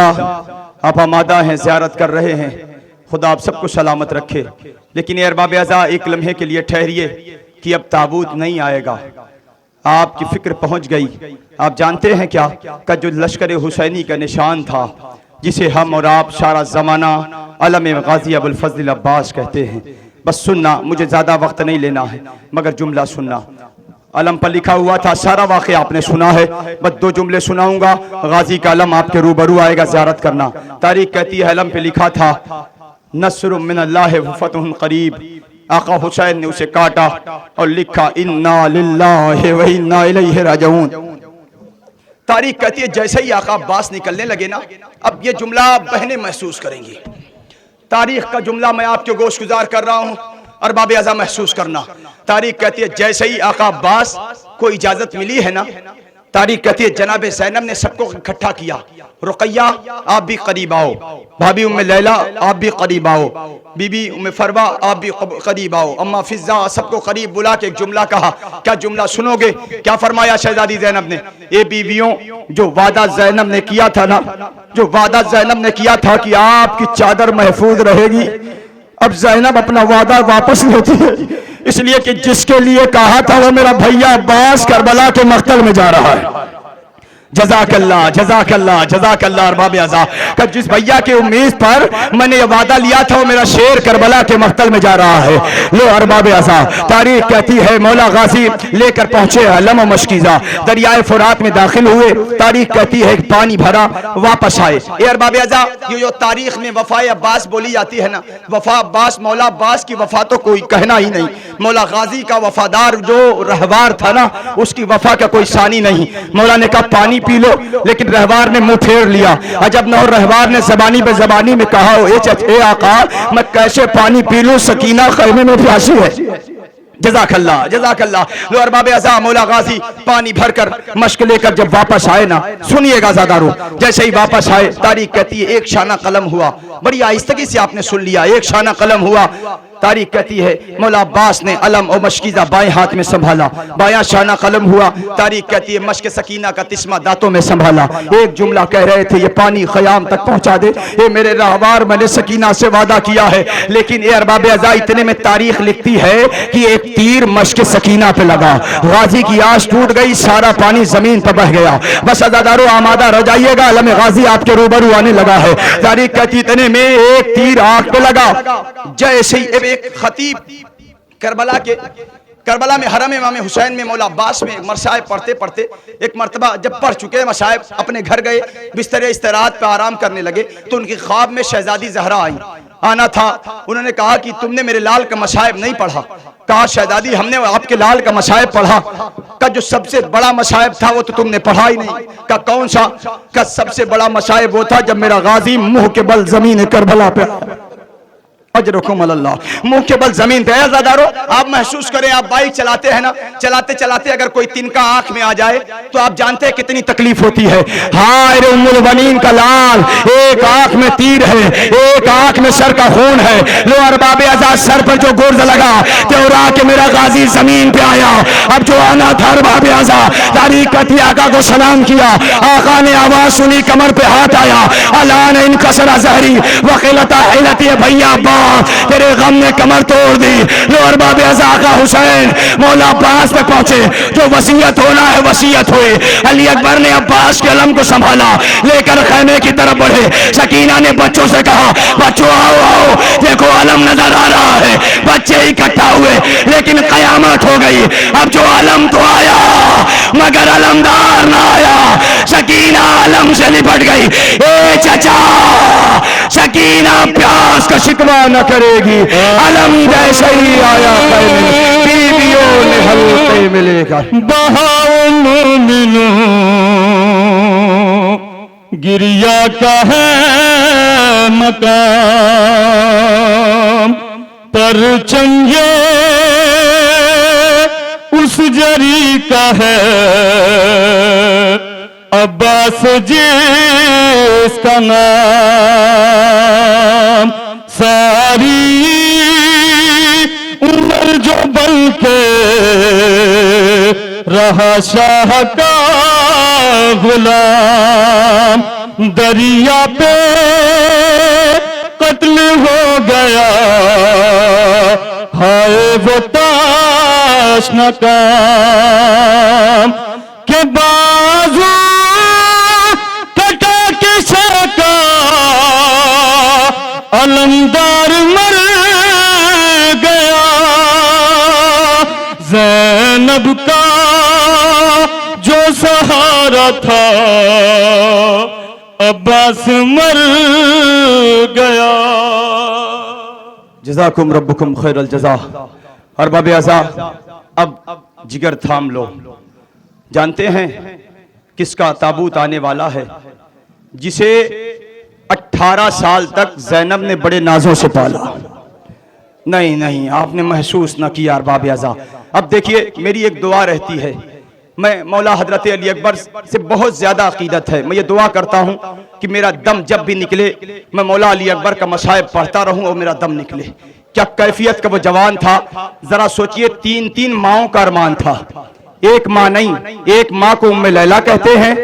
आप आमादा हैं, ज़ियारत कर रहे हैं, खुदा आप सबको सलामत रखे। लेकिन ये अरबाब अज़ा एक लम्हे के लिए ठहरिए कि अब ताबूत नहीं आएगा, आपकी फिक्र पहुंच गई। आप जानते हैं क्या का जो लश्कर हुसैनी का निशान था, जिसे हम और आप सारा ज़माना अलम गाजी अबुल फज़ल अब्बास कहते हैं। बस सुनना, मुझे ज़्यादा वक्त नहीं लेना है, मगर जुमला सुनना। अलम पर लिखा हुआ था, सारा वाक़या आपने सुना है, बस 2 जुमले सुनाऊंगा, गाजी का अलम आपके रूबरू आएगा, ज़ियारत करना। तारीख कहती है अलम पे लिखा था नस्र मिनल्लाहि व फतहुन करीब। आका हुसैन ने उसे काटा और लिखा इन्ना लिल्लाहि व इन्ना इलैहि राजिऊन। तारीख कहती है जैसे ही आका अब्बास निकलने लगे ना, अब ये जुमला बहनें महसूस करेंगी। तारीख का जुमला मैं आपके गोश गुजार कर रहा हूँ, अरबाब अज़ा महसूस करना। तारीख कहती है जैसे ही आका अब्बास को इजाजत मिली है ना, तारीख कहती है जनाब ज़ैनब ने सबको इकट्ठा किया, रुक़ैया आप भी करीब आओ, भाभी उम्मे लैला आप भी करीब आओ, बीबी उम्मे फरवा आप भी करीब आओ, अम्मा फिज़ा सबको करीब बुला के एक जुमला कहा। क्या जुमला सुनोगे? क्या फरमाया शहजादी ज़ैनब ने? ये बीवियों, जो वादा ज़ैनब ने किया था ना, जो वादा ज़ैनब ने किया था कि आपकी चादर महफूज रहेगी, अब ज़ैनब अपना वादा वापस लेती है, इसलिए कि जिसके लिए कहा था वो मेरा भैया अब्बास करबला के मख्तल में जा रहा है। जज़ाकल्लाह जज़ाकल्लाह जज़ाकल्लाह। अरबाब अज़ा का जिस भैया के उम्मीद पर मैंने ये वादा लिया था वो मेरा शेर करबला के मक्तल में जा रहा है। लो अरबाब अज़ा, तारीख कहती है मौला गाजी लेकर पहुंचे अलम व मशकीज़ा, दरियाए फुरात में दाखिल हुए। तारीख कहती है पानी भरा वापस आए। ये अरबाब अज़ा ये जो तारीख में वफाए अब्बास बोली जाती है ना, वफा अब्बास, मौला अब्बास की वफा तो कोई कहना ही नहीं। मौला गाजी का वफादार जो रहवार था ना, उसकी वफा का कोई सानी नहीं। मौला ने कहा पानी पी लो, लेकिन रहवार ने मुंह फेर लिया। अजब न हो, रहवार ने ज़बानी पे ज़बानी में कहा ए आका मैं कैसे पानी पी लूं, सकीना खैमे में प्यासी है। जज़ाकल्लाह जज़ाकल्लाह। लो अरबाब अज़ा मौला गाजी पानी भरकर मश्क लेकर जब वापस आए ना, सुनिएगा ज़ादारो, जैसे ही वापस आए तारीख कहती है एक शाना कलम हुआ। बड़ी आहिस्तगी से आपने सुन लिया, एक शाना कलम हुआ। तारीख कहती है मौला अब्बास ने अलम और मशकीज़ा बाएं हाथ में संभाला, बायां शाना कलम हुआ। तारीख कहती है मश्क सकीना का तिस्मा दांतों में संभाला। एक जुमला कह रहे थे ये पानी ख़याम तक पहुंचा दे, ये मेरे रहवार, मैंने सकीना से वादा किया है। लेकिन ये अरबाब अज़ा इतने में तारीख लिखती है कि एक तीर मश्क सकीना पे लगा, गाजी की आस टूट गई, सारा पानी जमीन पर बह गया। बस अज़ादारो आमादा रह जाइएगा, अलम गाजी आपके रूबरू आने लगा है। तारीख कहती इतने में एक तीर आंख पे लगा। जैसे ही एक खतीब करबला में हरम इमाम हुसैन में मौला अब्बास में मसाइब पढ़ते पढ़ते एक मरतबा जब पढ़ चुके मसाइब अपने घर गए, बिस्तर इस्तराहत पे आराम करने लगे तो उनकी ख्वाब में शहजादी ज़हरा आई। आना था, उन्होंने कहा कि तुमने मेरे लाल का मसाइब नहीं पढ़ा। कहा शहजादी हमने आपके लाल का मसाइब पढ़ा। का जो सबसे बड़ा मसाइब था वो तो तुमने पढ़ा ही नहीं। का कौन सा? का सबसे बड़ा मसाइब वो था जब मेरा गाजी मुंह के बल जमीन करबला पे, अजरकुम अल्लाह, मुंह के बल जमीन पे। ज़ादारो आप महसूस करें, आप बाइक चलाते हैं ना, चलाते चलाते अगर कोई तिनका आंख में आ जाए तो आप जानते हैं कितनी तकलीफ होती है। हाय रे उम्मुल बनीन का लाल, एक आंख में तीर है, एक आंख में सर का खून है। लो अरबाब अज़ा सर पर जो गुर्ज लगा त्योरा के मेरा गाजी जमीन पे आया। अब जो आना था अरबाब अज़ा, तारीख कहती आका को सलाम किया, आका ने आवाज सुनी, कमर पे हाथ आया, अलान इनकसरा ज़हरी वक़िलता हिलती भैया तेरे गम ने कमर तोड़ दी। लो अरबाब अज़ा का हुसैन मौला अब्बास पे पहुंचे, जो वसीयत होना है वसीयत हुई। अली अकबर ने अब्बास के अलम को संभाला, लेकर खैमे की तरफ बढ़े। सकीना ने बच्चों से कहा बच्चों आओ आओ, देखो अलम नजर आ रहा है। बच्चे इकट्ठा हुए, लेकिन कयामत हो गई। अब जो अलम तो आया मगर अलमदार ना आया। सकीना अलम से लिपट गई। ए चचा, सकीना प्यास का शिकवा न करेगी, अलम जैसे ही आया बीवियों ने हल्के मिलेगा। बहाओ मोमिनो गिरिया का है मकाम, पर चंगे उस जरी का है अब्बास जिसका नाम। सारी उम्र जो बन के रहा शाह का गुलाम, दरिया पे कत्ल हो गया, हाय वो ताश नकाम के बाजू कटा के सरका अलमदार मर गया। ज़ैनब का जो सहारा था अब्बास मर गया। जज़ाकुम रब्बुकुम खैरल जज़ा। अरबाब अज़ा अब जिगर थाम लो। जानते हैं किसका ताबूत आने वाला है? जिसे 18 साल तक ज़ैनब ने बड़े नाजों से पाला। नहीं नहीं, आपने महसूस ना किया अरबाब अज़ा। अब देखिए मेरी एक दुआ रहती है, मैं मौला हजरत अली अकबर से बहुत ज़्यादा अकीदत है। मैं ये दुआ करता हूँ कि मेरा दम जब भी निकले मैं मौला अली अकबर का मसाइब पढ़ता रहूँ और मेरा दम निकले। क्या कैफियत का वो जवान था, ज़रा सोचिए। 3 माओं का अरमान था। एक माँ नहीं, एक माँ को उम्मे लैला कहते हैं,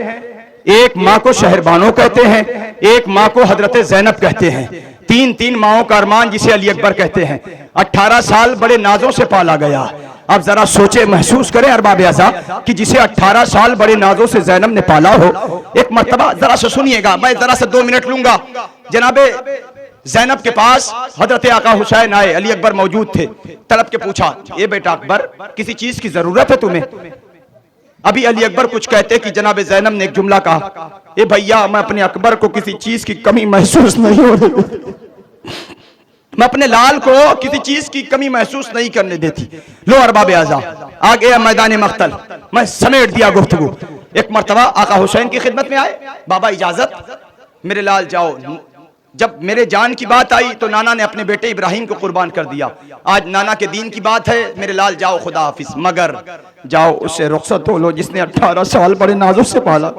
एक माँ को शहरबानो कहते हैं, एक माँ को हजरत ज़ैनब कहते हैं। 3 माओं का अरमान जिसे अली अकबर कहते हैं। 18 साल बड़े नाजों से पाला गया। आप जरा सोचे, महसूस करें अरबाब अज़ा कि जिसे 18 साल बड़े नाजों से ज़ैनब ने पाला हो। एक मर्तबा जरा से सुनिएगा, मैं जरा से 2 मिनट लूंगा। जनाबे ज़ैनब के पास हजरत आका हुसैन आए, अली अकबर मौजूद थे। तलब के पूछा, ये बेटा अकबर, किसी चीज की जरूरत है तुम्हें? अभी अली अकबर कुछ कहते कि जनाब ज़ैनब ने एक जुमला कहा, ए भैया मैं अपने अकबर को किसी चीज की कमी महसूस नहीं हो रही, मैं अपने लाल को किसी चीज की कमी महसूस नहीं करने देती। लो अरबाब अज़ा, आ गया मैदान मख्तल, मैं समेट दिया गुफ्तगू। एक मर्तबा आका हुसैन की खिदमत में आए, बाबा इजाजत, मेरे लाल जाओ। जब मेरे जान की बात आई तो नाना ने अपने बेटे इब्राहिम को कुर्बान कर दिया। आज नाना के दीन की बात है, मेरे लाल जाओ, खुदा हाफिज, मगर जाओ उससे रुखसत हो लो जिसने 18 साल बड़े नाजों से पाला।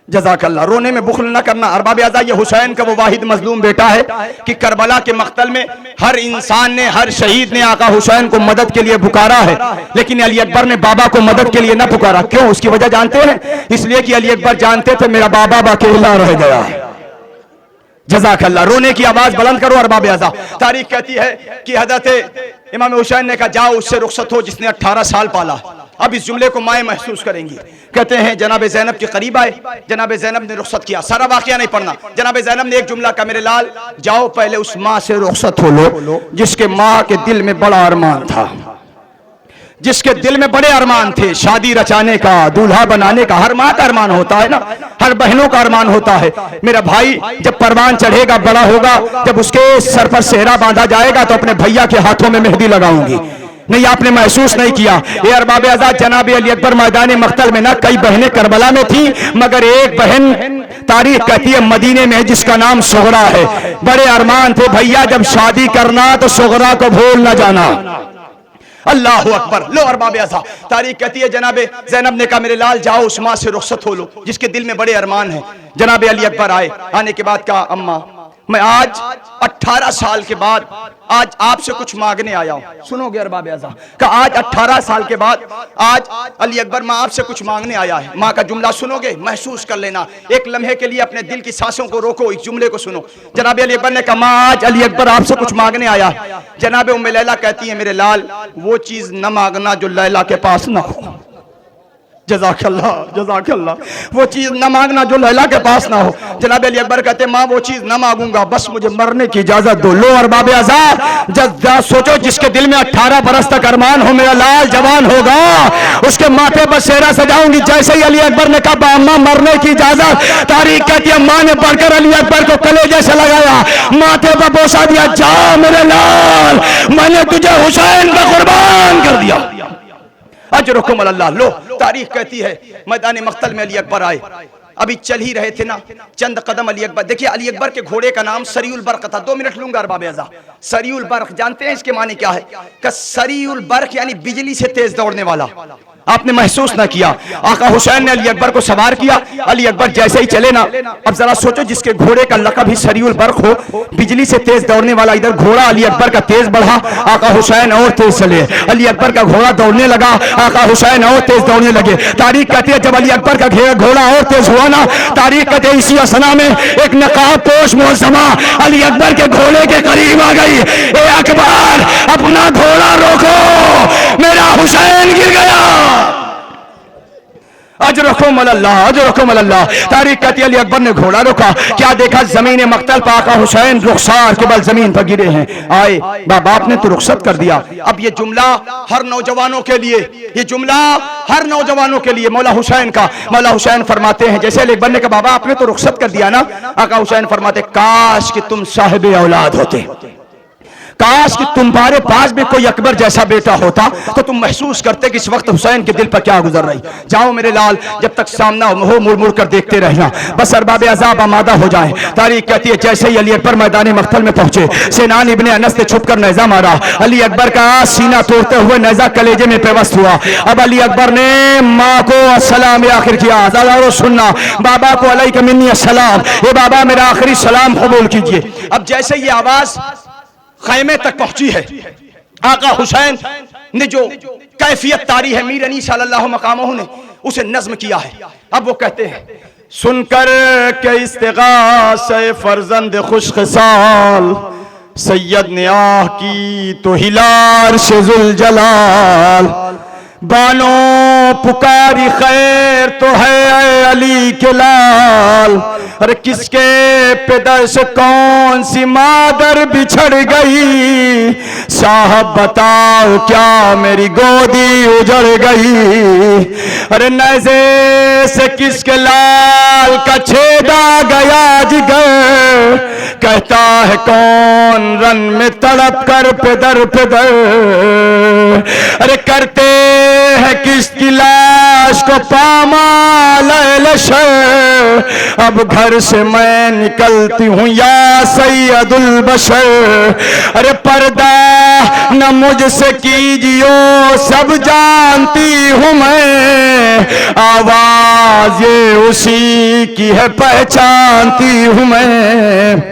जज़ाकल्लाह। रोने में बुखल न करना अरबाब अज़ा, ये हुसैन का वो वाहिद मजलूम बेटा है कि करबला के मख्तल में हर इंसान ने, हर शहीद ने आका हुसैन को मदद के लिए पुकारा है, लेकिन अली अकबर ने बाबा को मदद के लिए न पुकारा। क्यों? उसकी वजह जानते हैं? इसलिए कि अली अकबर जानते थे मेरा बाबा अकेला रह गया है। जज़ाकल्लाह। रोने की आवाज बुलंद करो अरबाब अज़ा। तारीख कहती है कि हज़रत इमाम हुसैन ने कहा, जाओ उससे रुखसत हो जिसने 18 साल पाला। अब इस जुमले को माएँ महसूस करेंगी। कहते हैं जनाब ज़ैनब के करीब आए, जनाब ज़ैनब ने रुखसत किया। सारा वाकया नहीं पढ़ना। जनाब ज़ैनब ने एक जुमला कहा, मेरे लाल जाओ पहले उस माँ से रुखसत हो लो जिसके माँ के दिल में बड़ा अरमान था, जिसके दिल में बड़े अरमान थे, शादी रचाने का, दूल्हा बनाने का। हर माँ का अरमान होता है ना, हर बहनों का अरमान होता है। मेरा भाई जब परवान चढ़ेगा, बड़ा होगा, जब उसके सर पर सेहरा बांधा जाएगा तो अपने भैया के हाथों में मेहंदी लगाऊंगी। नहीं, आपने महसूस नहीं किया। ये अरबाब अज़ा, जनाब अली अकबर मैदान मख्तल में ना कई बहनें करबला में थी, मगर एक बहन तारीख कहती है मदीने में जिसका नाम सुगरा है। बड़े अरमान थे भैया, जब शादी करना तो सुगरा को भूल न जाना। अल्लाह अकबर। लो अरबाब अज़ा, तारीख कहती है जनाबे ज़ैनब ने कहा, मेरे लाल जाओ उस माँ से रुखसत हो लो जिसके दिल में बड़े अरमान हैं। जनाबे अली अकबर आए, आने के बाद कहा, अम्मा मैं आज 18 साल के बाद आज आपसे कुछ मांगने आया हूं। सुनोगे अरबाब अज़ा? कहा आज 18 साल के बाद आज अली अकबर माँ आपसे कुछ मांगने आया है। माँ का जुमला सुनोगे, महसूस कर लेना। एक लम्हे के लिए अपने दिल की सांसों को रोको, इस जुमले को सुनो। जनाब अली अकबर ने कहा, माँ आज अली अकबर आपसे कुछ मांगने आया है। जनाब उम्मे लैला कहती है, मेरे लाल वो चीज न मांगना जो लैला के पास न हो। जज़ाकल्लाह, जज़ाकल्लाह। वो चीज न मांगना जो लैला के पास ना हो। जनाब अली अकबर कहते, माँ वो चीज न मांगूंगा, बस मुझे मरने की इजाजत दो। लो अरबाब अज़ा, सोचो जिसके दिल में 18 बरस तक अरमान हो, मेरा लाल जवान होगा, उसके माथे पर सेहरा सजाऊंगी। जैसे ही अली अकबर ने कहा, अम्मा मरने की इजाजत, तारीख कहती है माँ ने बढ़कर अली अकबर को कलेजे से लगाया, माथे पर बोसा दिया, जा मेरे लाल, मैंने तुझे हुसैन का कुर्बान कर दिया। अजरुकुम अल्लाह। लो तारीख कहती है मैदान मख्तल में अली अकबर आए, अभी चल ही रहे थे ना, चंद कदम अली अकबर। देखिए अली अकबर के घोड़े का नाम सरीउल बर्क था। 2 मिनट लूंगा अरबाब अज़ा। सरीउल बर्क जानते हैं इसके माने क्या है? कि सरीउल बर्क यानी बिजली से तेज दौड़ने वाला। आपने महसूस ना किया? आका हुसैन ने अली अकबर को सवार किया, अली अकबर जैसे ही चले ना, अब जरा सोचो जिसके घोड़े का लकब ही सरीउल बर्क हो, बिजली से तेज दौड़ने वाला, इधर घोड़ा अली अकबर का तेज बढ़ा, आका हुसैन और तेज चले। अली अकबर का घोड़ा दौड़ने लगा, आका हुसैन और तेज दौड़ने लगे। तारीख कहती है जब अली अकबर का घोड़ा और तेज हुआ ना, तारीख कहते है इसी असना में एक नकाब पोश मुअज़्ज़मा अली अकबर के घोड़े के करीब आ गई। ए अकबर अपना घोड़ा रोको, मेरा हुसैन गिर गया। अजरुकुम अल्लाह, अजरुकुम अल्लाह। तारीख कहती है अली अकबर ने घोड़ा रोका, क्या देखा जमीन मख्तल पर आका हुसैन रुखसार के बल जमीन पर गिरे हैं। आए बाप ने तो रुखसत कर दिया। अब ये जुमला हर नौजवानों के लिए, ये जुमला हर नौजवानों के लिए मौला हुसैन का। मौला हुसैन फरमाते हैं, जैसे अली अकबर ने कहा बाबा आपने तो रुखसत कर दिया ना, आका हुसैन फरमाते काश कि तुम साहिब औलाद होते, काश कि तुम्हारे पास भी कोई अकबर जैसा बेटा होता तो तुम महसूस करते कि इस वक्त हुसैन के दिल पर क्या गुजर रही। जाओ मेरे लाल, जब तक सामना हो मुड़ मुड़ कर देखते रहना, बस अरबाब अज़ाब आमादा हो जाए। तारीख कहती है जैसे ही अली अकबर मैदान मख्तल में पहुंचे, सिनान इब्ने अनस ने छुपकर नेज़ा मारा, अली अकबर का सीना तोड़ते हुए नेज़ा कलेजे में पेवस्त हुआ। अब अली अकबर ने माँ को अस्सलाम आखिर किया, सुनना, बाबा को अलैका मिन्नी अस्सलाम, ये बाबा मेरा आखिरी सलाम कबूल कीजिए। अब जैसे ये आवाज खैमे तक पहुंची है, आका हुसैन ने जो कैफियत तारी है मीर अनीस सल्लल्लाहु मकामहू ने उसे नज्म किया है। अब वो कहते हैं, सुनकर के इस्तिगासे फर्जंद खुशखसाल सैयद ने आह की तो हिलार शेजुल जलाल, बानो पुकारी खैर तो है ऐ अली के लाल। अरे किसके पिदर से कौन सी मादर बिछड़ गई, साहब बताओ क्या मेरी गोदी उजड़ गई। अरे नैज़े से किसके लाल का छेदा गया जिगर, कहता है कौन रन में तड़प कर पिदर पिदर। अरे करते है किसकी लाश को पामाल लशर, अब घर से मैं निकलती हूँ या सैयदुल बशर। अरे पर्दा न मुझसे कीजियो सब जानती हूँ मैं, आवाज ये उसी की है पहचानती हूँ मैं।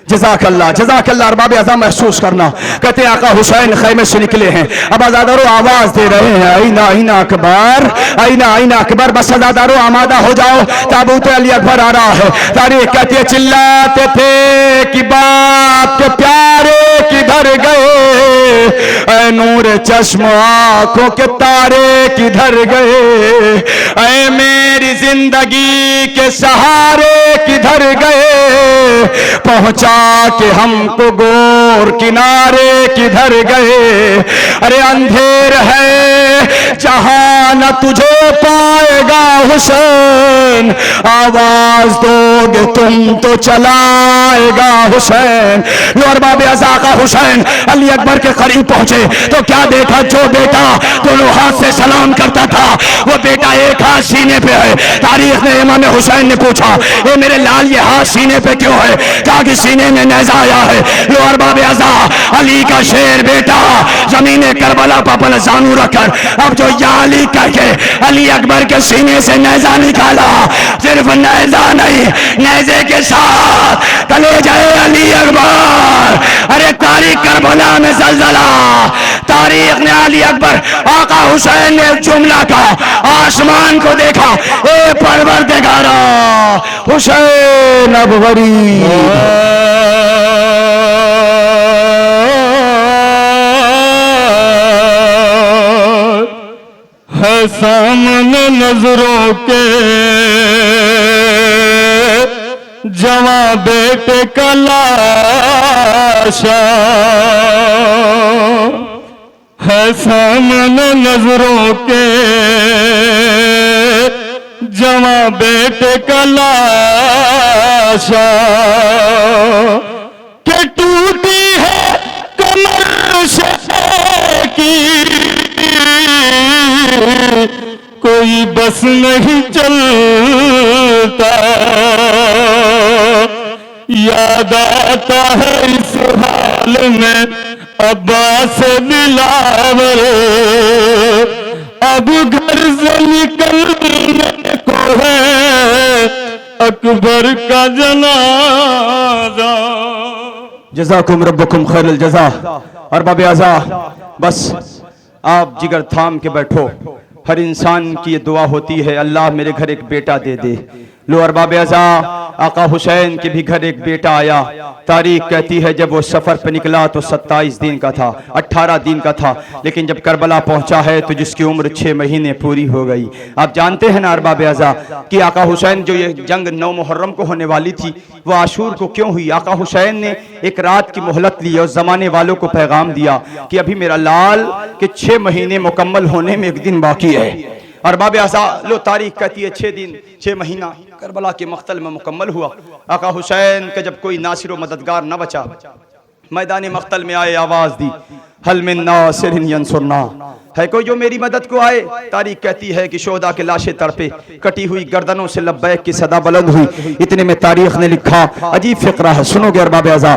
जज़ाकल्लाह जज़ाकल्लाह। अरबाब अज़ा महसूस करना, कहते आका हुसैन खैमे से निकले हैं, अब अज़ादारों आवाज दे रहे हैं आईना आईना अकबर आईना आईना अकबर। बस अज़ादारों आमादा हो जाओ, ताबूत अली अकबर आ रहा है। तारीख कहती है चिल्लाते थे कि बाप के प्यारे किधर गए, ऐ नूर चश्म आंखों के तारे किधर गए, ऐ मेरी जिंदगी के सहारे किधर गए, पहुंचा के हमको गोर किनारे किधर गए। अरे अंधेर है जहां न तुझे पाएगा हुसैन, आवाज दोगे तुम तो चलाएगा हुसैन। लो अरबाब अज़ा का हुसैन अली अकबर के करीब पहुंचे तो क्या देखा, जो बेटा दोनों हाथ से सलाम करता था वो बेटा एक हाथ सीने पे है। तारीख ने इमाम हुसैन ने पूछा ये मेरे लाल ये हाथ सीने पे क्यों है, कहा कि सीने में नेज़ा आया है। लो अरबाब अज़ा अली का शेर बेटा जमीने करबला पर अपना जानू रखकर अब जो या अली करके अली अकबर के सीने से नेज़ा निकाला, सिर्फ नेज़ा नहीं नेज़े के साथ कले जाए अली अकबर। अरे तारीख करबला में ज़लज़ला, तारीख ने अली अकबर आका हुसैन ने जुमला का आसमान को देखा, ए परवरदिगारा हुसैन अब गरीब है सामने नजरों के जवां बेटे का लाशा, है सामने नजरों के जवां बेटे का लाशा, के टूटी है कमर से की कोई बस नहीं चलता, याद आता है इस हाल में अब्बास दिलावर, अब घर से निकलने को है अकबर का जनाजा। जज़ाकुम रब्बुकुम खैरुल जज़ा। अरबाब अज़ा बस आप जिगर थाम के बैठो, हर इंसान की ये दुआ होती है अल्लाह मेरे घर एक बेटा दे दे। लो अरबाब अज़ा आका हुसैन के भी घर एक बेटा आया। तारीख कहती है जब वो सफर पे निकला तो 27 दिन का था, 18 दिन का था, लेकिन जब करबला पहुंचा है तो जिसकी उम्र 6 महीने पूरी हो गई। आप जानते हैं ना अरबाब अज़ा कि आका हुसैन जो ये जंग 9 मुहर्रम को होने वाली थी वो आशूर को क्यों हुई। आका हुसैन ने एक रात की मोहलत ली और जमाने वालों को पैगाम दिया कि अभी मेरा लाल के 6 महीने मुकम्मल होने में एक दिन बाकी है। अरबाब अज़ा लो तारीख कहती है 6 दिन 6 महीना करबला के मख्तल में मुकम्मल हुआ। आका हुसैन का जब कोई नासिर व मददगार न बचा, मैदान मख्तल में आए, आवाज दी हल मिन नासिरिन यंसुरना, है कोई जो मेरी मदद को आए। तारीख कहती है कि शोहदा के लाशें तड़पे, कटी हुई गर्दनों से लब्बैक की सदा बुलंद हुई। इतने में तारीख ने लिखा, अजीब फिक्रा है, सुनोगे अरबाब अज़ा,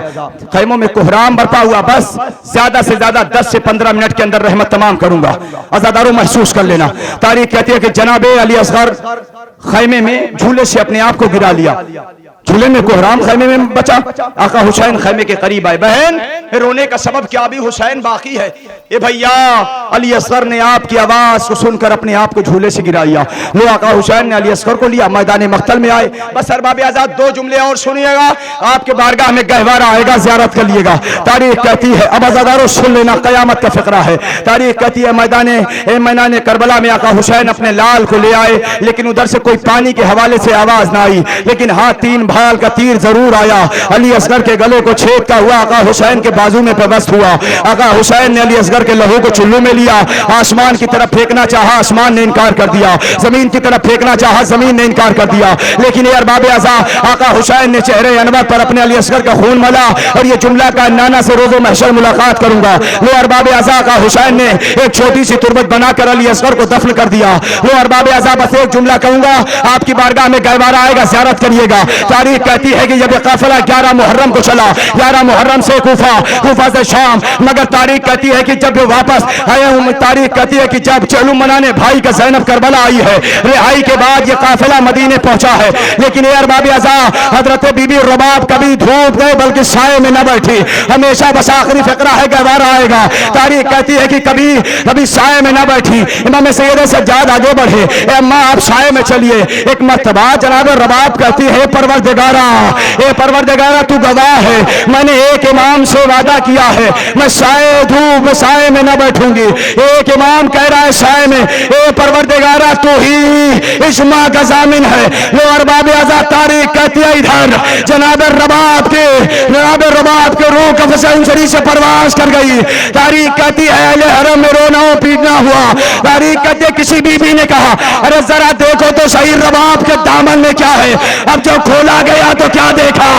खैमों में कोहराम बरपा हुआ, बस ज्यादा से ज्यादा 10 से 15 मिनट के अंदर रहमत तमाम करूंगा, अज़ादारों महसूस कर लेना। तारीख कहती है कि जनाबे अली असगर खैमे में झूले से अपने आप को गिरा लिया, झूले में कोहराम खैमे में बचा, आका हुसैन खैमे के करीब आए। बहन रोने का सबब क्या, भी हुसैन बाकी है। ए भैया, अली असगर ने आपकी आवाज को सुनकर अपने आप को झूले से गिराया। लो आका हुसैन ने अली असगर को लिया, मैदान मख्तल में आए। बस अरबाब आजाद दो जुमले और सुनिएगा, आपके बारगाह में गहवारा आएगा, ज़ियारत कर लिएगा। तारीख कहती है, अब अज़ादारों सुन लेना, क़यामत का फ़िक्रा है। तारीख कहती है मैदान करबला में आका हुसैन अपने लाल को ले आए, लेकिन उधर से कोई पानी के हवाले से आवाज ना आई, लेकिन हाँ 3 भाल का तीर जरूर आया। अली असगर के गले को छेदता हुआ आका हुसैन के बाजू में पेवस्त हुआ। आका हुसैन ने अली असगर के लहू को चुल्लू में लिया, आसमान की तरफ फेंकना चाहा, आसमान ने इनकार कर दिया। जमीन की तरफ फेंकना चाहा, जमीन ने इनकार कर दिया। लेकिन अरबाब आज़ा आका हुसैन ने चेहरे अनवर पर अपने अली असगर का खून मला और ये जुमला का नाना से रोज़ो महशर मुलाकात करूंगा। लो अरबाब आज़ा आका हुसैन ने एक छोटी सी तुरबत बनाकर अली असगर को दफन कर दिया। लो अरबाब आज़ा बस एक जुमला कहूंगा, आपकी बारगाह में गहवारा आएगा, ज़ियारत करिएगा। तारीख कहती है कि जब ये काफिला 11 मुहर्रम को चला, 11 मुहर्रम से कूफा से शाम, मगर तारीख कहती है कि जब ये वापस आए, तारीख कहती है कि जब चलू मनाने भाई का ज़ैनब करबला आई है, रिहाई के बाद ये काफिला मदीने पहुंचा है। लेकिन अरबाब आज़ा हजरत बीबी रबाब कभी धूप गए बल्कि साए में न बैठी, हमेशा बस आखिरी फिक्रा है, गहवारा आएगा। तारीख कहती है कि कभी साए में न बैठी। इमाम सैयद सज्जाद आगे बढ़े, अम्मा आप साए में चलिए। एक मर्तबा जनाब रबाब कहती है, परवरदिगारा तू गवाह है, मैंने एक इमाम से वादा किया है, मैं धूप साए में न बैठूंगी। एक इमाम कह रहा है साए में, ए परवरदिगारा तू ही इस माँ का जामिन है। लो अरबाब आज़ा तारीख कहती है, इधर जनाब रबाब के रूह का फसंसरी से परवाज कर गई। तारीख कहती है अहले हरम में रोना पीटना हुआ। तारीख कहती है किसी बीबी ने कहा, अरे जरा देखो तो सही रबाब के दामन में क्या है। अब जब खोला गया तो क्या देखा,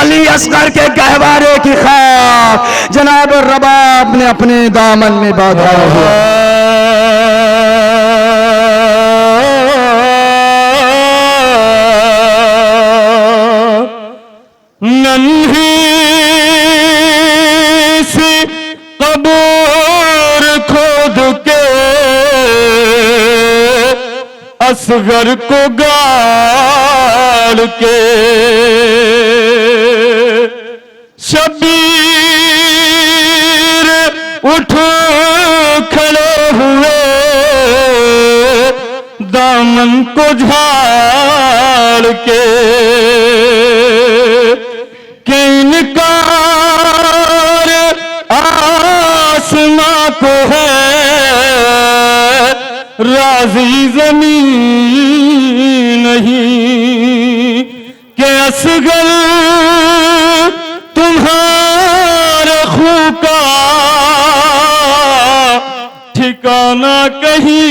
अली असगर के गहवारे की खाक जनाब रबाब ने अपने दामन में बांधा हुआ। नन्ही सी कब्र खोद के असगर को गाड़ के शबीर उठ खड़े हुए, दामन को झाड़ के इनकार आसमां को है, राज़ी ज़मीन नहीं के असगर तुम्हारे खून का ठिकाना कहीं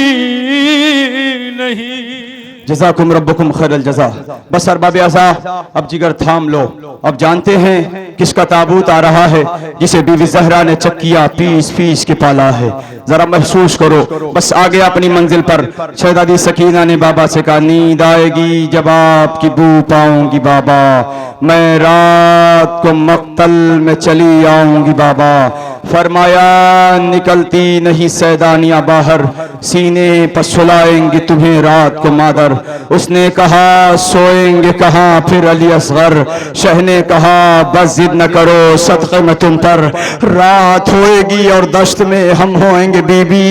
नहीं। जज़ाकुम रब्बुकुम खैरल जज़ा। बस अरबाब आज़ा अब जिगर थाम लो, अब जानते हैं किसका ताबूत आ रहा है, जिसे बीवी ज़हरा ने चक्किया पीस के पाला है। जरा महसूस करो, बस आगे अपनी मंजिल पर शहज़ादी सकीना ने बाबा से कहा, नींद आएगी जब आपकी बू पाऊंगी बाबा, मैं रात को मक्तल में चली आऊंगी बाबा। फरमाया निकलती नहीं सैदानियां बाहर, सीने पर सुलाएंगी तुम्हें रात को मादर। उसने कहा सोएंगे कहाँ फिर अली असगर, शह ने कहा बस जिद न करो सदक़े में तुम पर, रात होएगी और दश्त में हम होएंगे बीबी,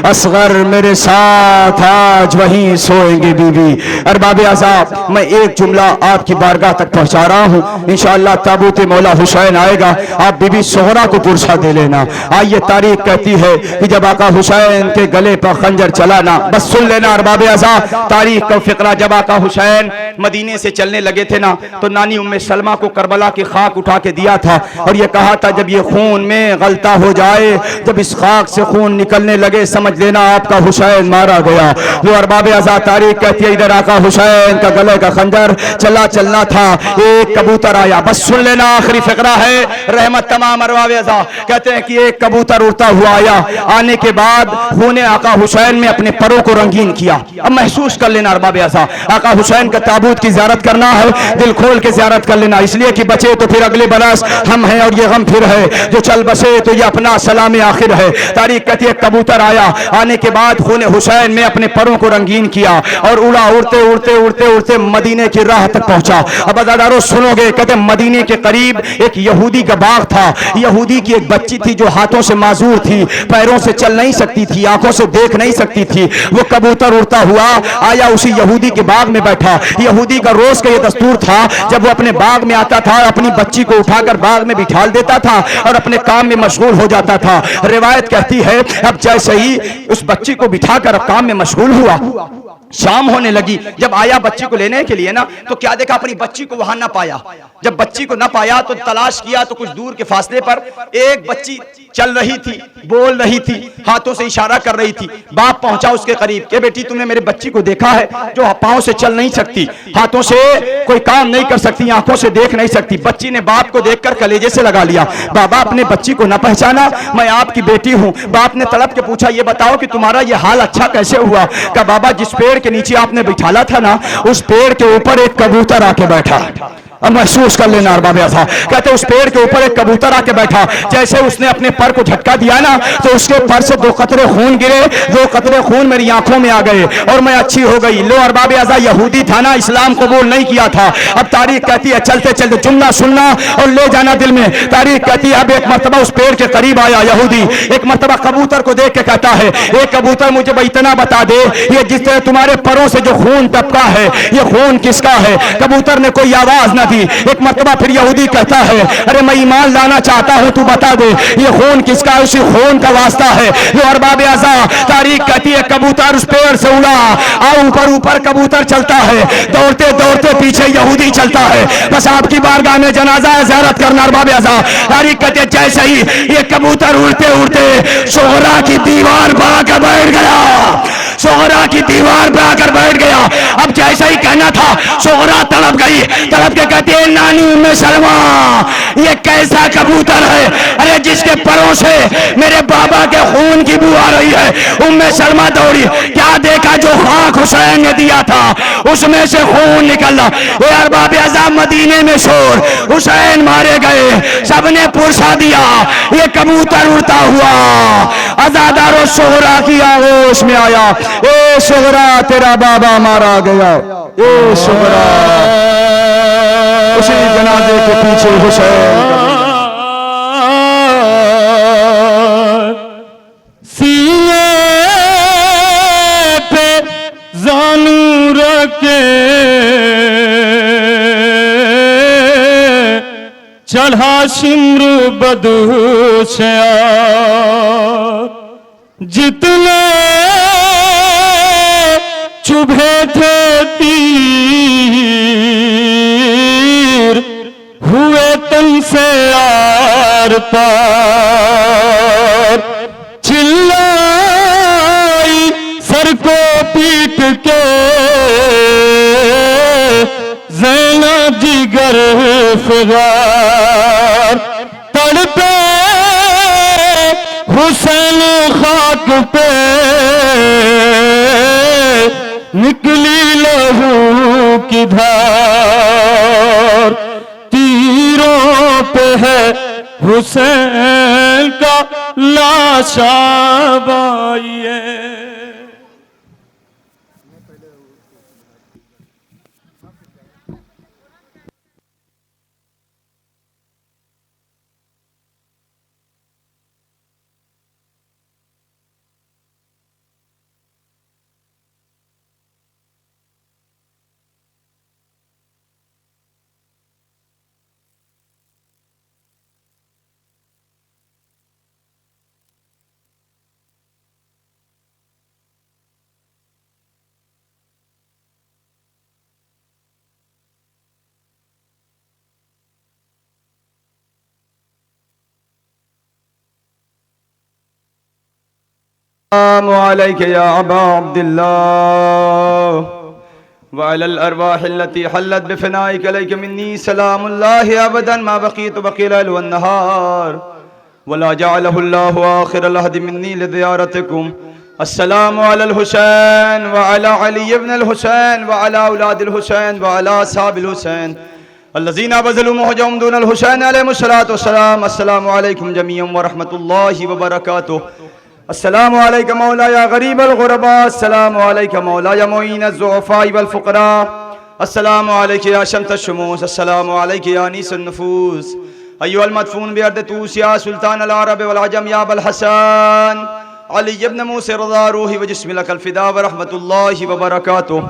असगर मेरे साथ आज वहीं सोएंगे बीबी। अरबाब आज़ा मैं एक जुमला आपकी बारगाह तक पहुंचा रहा हूँ, इंशाअल्लाह ताबूत मौला हुसैन आएगा, आप बीबी सोहरा को पुरसा दे लेना। आइए तारीख कहती है कि जब आका हुसैन के गले पर खंजर चला ना, बस सुन लेना अरबाब आज़ा तारीख का फिक्रा, जब आका हुसैन मदीने से चलने लगे थे ना, तो नानी उम्मे सलमा को करबला की खाक उठा के दिया था और ये कहा था जब ये खून में गलता हो जाए, जब इस खाक से खून निकलने लगे समझ लेना आपका हुसैन मारा गया। वो अरबाब आज़ा तारीख कहती है इधर आका हुसैन का गले का खंजर चलना था, एक कबूतर आया, बस सुन लेना आखिरी फिक्रा है, रहमत तमाम अरबाब आज़ा कहते हैं कि एक कबूतर उड़ता हुआ आया, आने के बाद खून आका हुसैन में अपने परों को रंगीन किया। अब महसूस कर लेना अरबाब आज़ा, आका हुसैन का ताबूत की ज़ियारत करना है, दिल खोल के ज़ियारत कर लेना। इस इसलिए कि बचे तो फिर अगले बरस हम हैं और ये गम फिर है, जो चल बसे तो ये अपना सलाम आखिर है। तारीख कहती है कबूतर आया, आने के बाद खून हुसैन में अपने परों को रंगीन किया और उड़ा, उड़ते उड़ते उड़ते उड़ते मदीने की राह तक पहुंचा। अब अज़ादारों सुनोगे, कहते मदीने के करीब एक यहूदी का बाग था। यहूदी की एक बच्ची थी जो हाथों से माजूर थी, पैरों से चल नहीं सकती थी, आंखों से देख नहीं सकती थी। वो कबूतर उड़ता हुआ आया, उसी यहूदी के बाग में बैठा। यहूदी का रोज का ये दस्तूर था, जब वो अपने बाग में आता था अपनी बच्ची को उठाकर बाग में बिठा देता था और अपने काम में मशगूल हो जाता था। रिवायत कहती है अब जैसे ही उस बच्ची को बिठाकर काम में मशगूल हुआ, शाम होने लगी। जब आया बच्ची को लेने के लिए ना, तो क्या देखा, अपनी बच्ची को वहां ना पाया। जब बच्ची को ना पाया तो तलाश किया, तो कुछ दूर के फासले पर एक बच्ची चल रही थी, बोल रही थी, हाथों से इशारा कर रही थी। बाप पहुंचा उसके करीब कि बेटी तुमने मेरे बच्ची को देखा है, जो पांव से चल नहीं सकती, हाथों से कोई काम नहीं कर सकती, आंखों से देख नहीं सकती। बच्ची ने बाप को देखकर कलेजे से लगा लिया। बाबा अपने बच्ची को ना पहचाना, मैं आपकी बेटी हूं। बाप ने तड़प के पूछा, ये बताओ कि तुम्हारा ये हाल अच्छा कैसे हुआ? कहा बाबा जिस पेड़ के नीचे आपने बिठाला था ना, उस पेड़ के ऊपर एक कबूतर आके बैठा। अब महसूस कर लेना अरबाब था। कहते उस पेड़ के ऊपर एक कबूतर आके बैठा। जैसे उसने अपने पर को झटका दिया ना, तो उसके पर से 2 कतरे खून गिरे। 2 कतरे खून मेरी आंखों में आ गए और मैं अच्छी हो गई। लो अरबाब आज़ा, यहूदी था ना, इस्लाम कबूल नहीं किया था। अब तारीख कहती है चलते चलते जुमला सुनना और ले जाना दिल में। तारीख कहती है अब एक मरतबा उस पेड़ के करीब आया यहूदी। एक मरतबा कबूतर को देख के कहता है, एक कबूतर मुझे इतना बता दे, ये जिस तरह तुम्हारे परों से जो खून टपका है, ये खून किसका है? कबूतर ने कोई आवाज ना दी। एक मरतबा फिर यहूदी कहता है, अरे मैं ईमान लाना चाहता हूं, तू बता दे ये खून किसका है? उसी खून का वास्ता है। जो अरबाब आज़ा, तारीख कहती है कबूतर उस पेड़ से उड़ा, ऊपर ऊपर कबूतर चलता है, दौड़ते दौड़ते पीछे यहूदी चलता है। बस आपकी बारगाह में जनाजा ज़ियारत करना अरबाब आज़ा। तारीख कहते है जैसे ही ये कबूतर उड़ते उड़ते सोहरा की दीवार पर आकर बैठ गया, सोहरा की दीवार पर आकर बैठ गया। अब जैसा ही कहना था, सोहरा तड़प गई। तड़प के कहती है नानी उम्मे सलमा, ये कैसा कबूतर है? अरे जिसके परों से मेरे बाबा के खून की बू आ रही है। उम्मे सलमा दौड़ी, क्या देखा? जो खाक हुसैन ने दिया था उसमें से खून निकला। ये अरबाब आज़ा, मदीने में शोर, हुसैन मारे गए, सबने पुरसा दिया। ये कबूतर उड़ता हुआ अज़ादारों सोहरा की आगोश में आया। ए सोहरा तेरा बाबा मारा गया, ए सोहरा। उसी जनाजे के पीछे हुसैन सीने पे जानू रखे चढ़ा शिम्र बदू से जितने चुभे थे तीर हुए तन से आर पार। चिल्लाई सर को पीट के ज़ैनब जिगर फिगार, तड़पे हुसैन खाक पे निकली लहू की धार। तीरों पे है हुसैन का लाशा बाइये। अलैका या अबा अब्दुल्लाह व अलल अरवाह अल्लती हल्लत बिफनाइक अलैका मिन्नी सलामुल्लाहि अबदन मा बक़ीतु बक़िल लैल वन नहार वला जअलहु अल्लाहु आखिरल अहद मिन्नी लिज़ियारतिकुम। अस्सलामु अलल हुसैन व अला अली इब्न अल हुसैन व अला औलादिल हुसैन व अला असहाबिल हुसैन अल्लज़ीना बज़लू मुहजम दुनल हुसैन अलैहिस्सलातु वस्सलाम। अस्सलामु अलैकुम जमीअन व रहमतुल्लाहि व बरकातुहू। अस्सलामु अलैका मौला या गरीबल गुरबा। अस्सलामु अलैका मौला या मुईनज़ ज़ुअफ़ा वल फ़ुक़रा। अस्सलामु अलैका या शम्सुश शुमूस। अस्सलामु अलैका या अनीसुन नुफूस। अय्युहल मदफून बिअर्द तूस या सुल्तान अल अरब वल अजम या अबल हसन अली इब्न मूसा रज़ा रूही व जिस्मी लकल फ़िदा व रहमतुल्लाहि व बरकातुहू।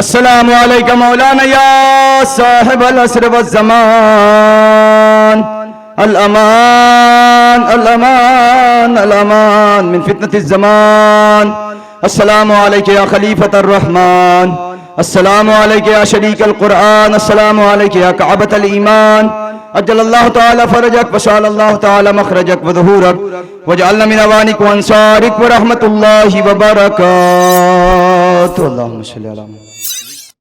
अस्सलामु अलैका मौलाना या साहिबल असर व ज़मान। अल अमान अल अमान अल अमान मिन फितनतिज़ ज़मान। अस्सलामु अलैका या खलीफतुर रहमान। अस्सलामु अलैका या शरीकल कुरआन। अस्सलामु अलैका या कअबतल ईमान। अज्जलल्लाहु तआला फरजक व शअलल्लाहु तआला मखरजक व ज़ुहूरक वजअलना मिन अवानिक व अंसारिक व रहमतुल्लाहि व बरकातुहू। अल्लाहुम्मा सल्लि अला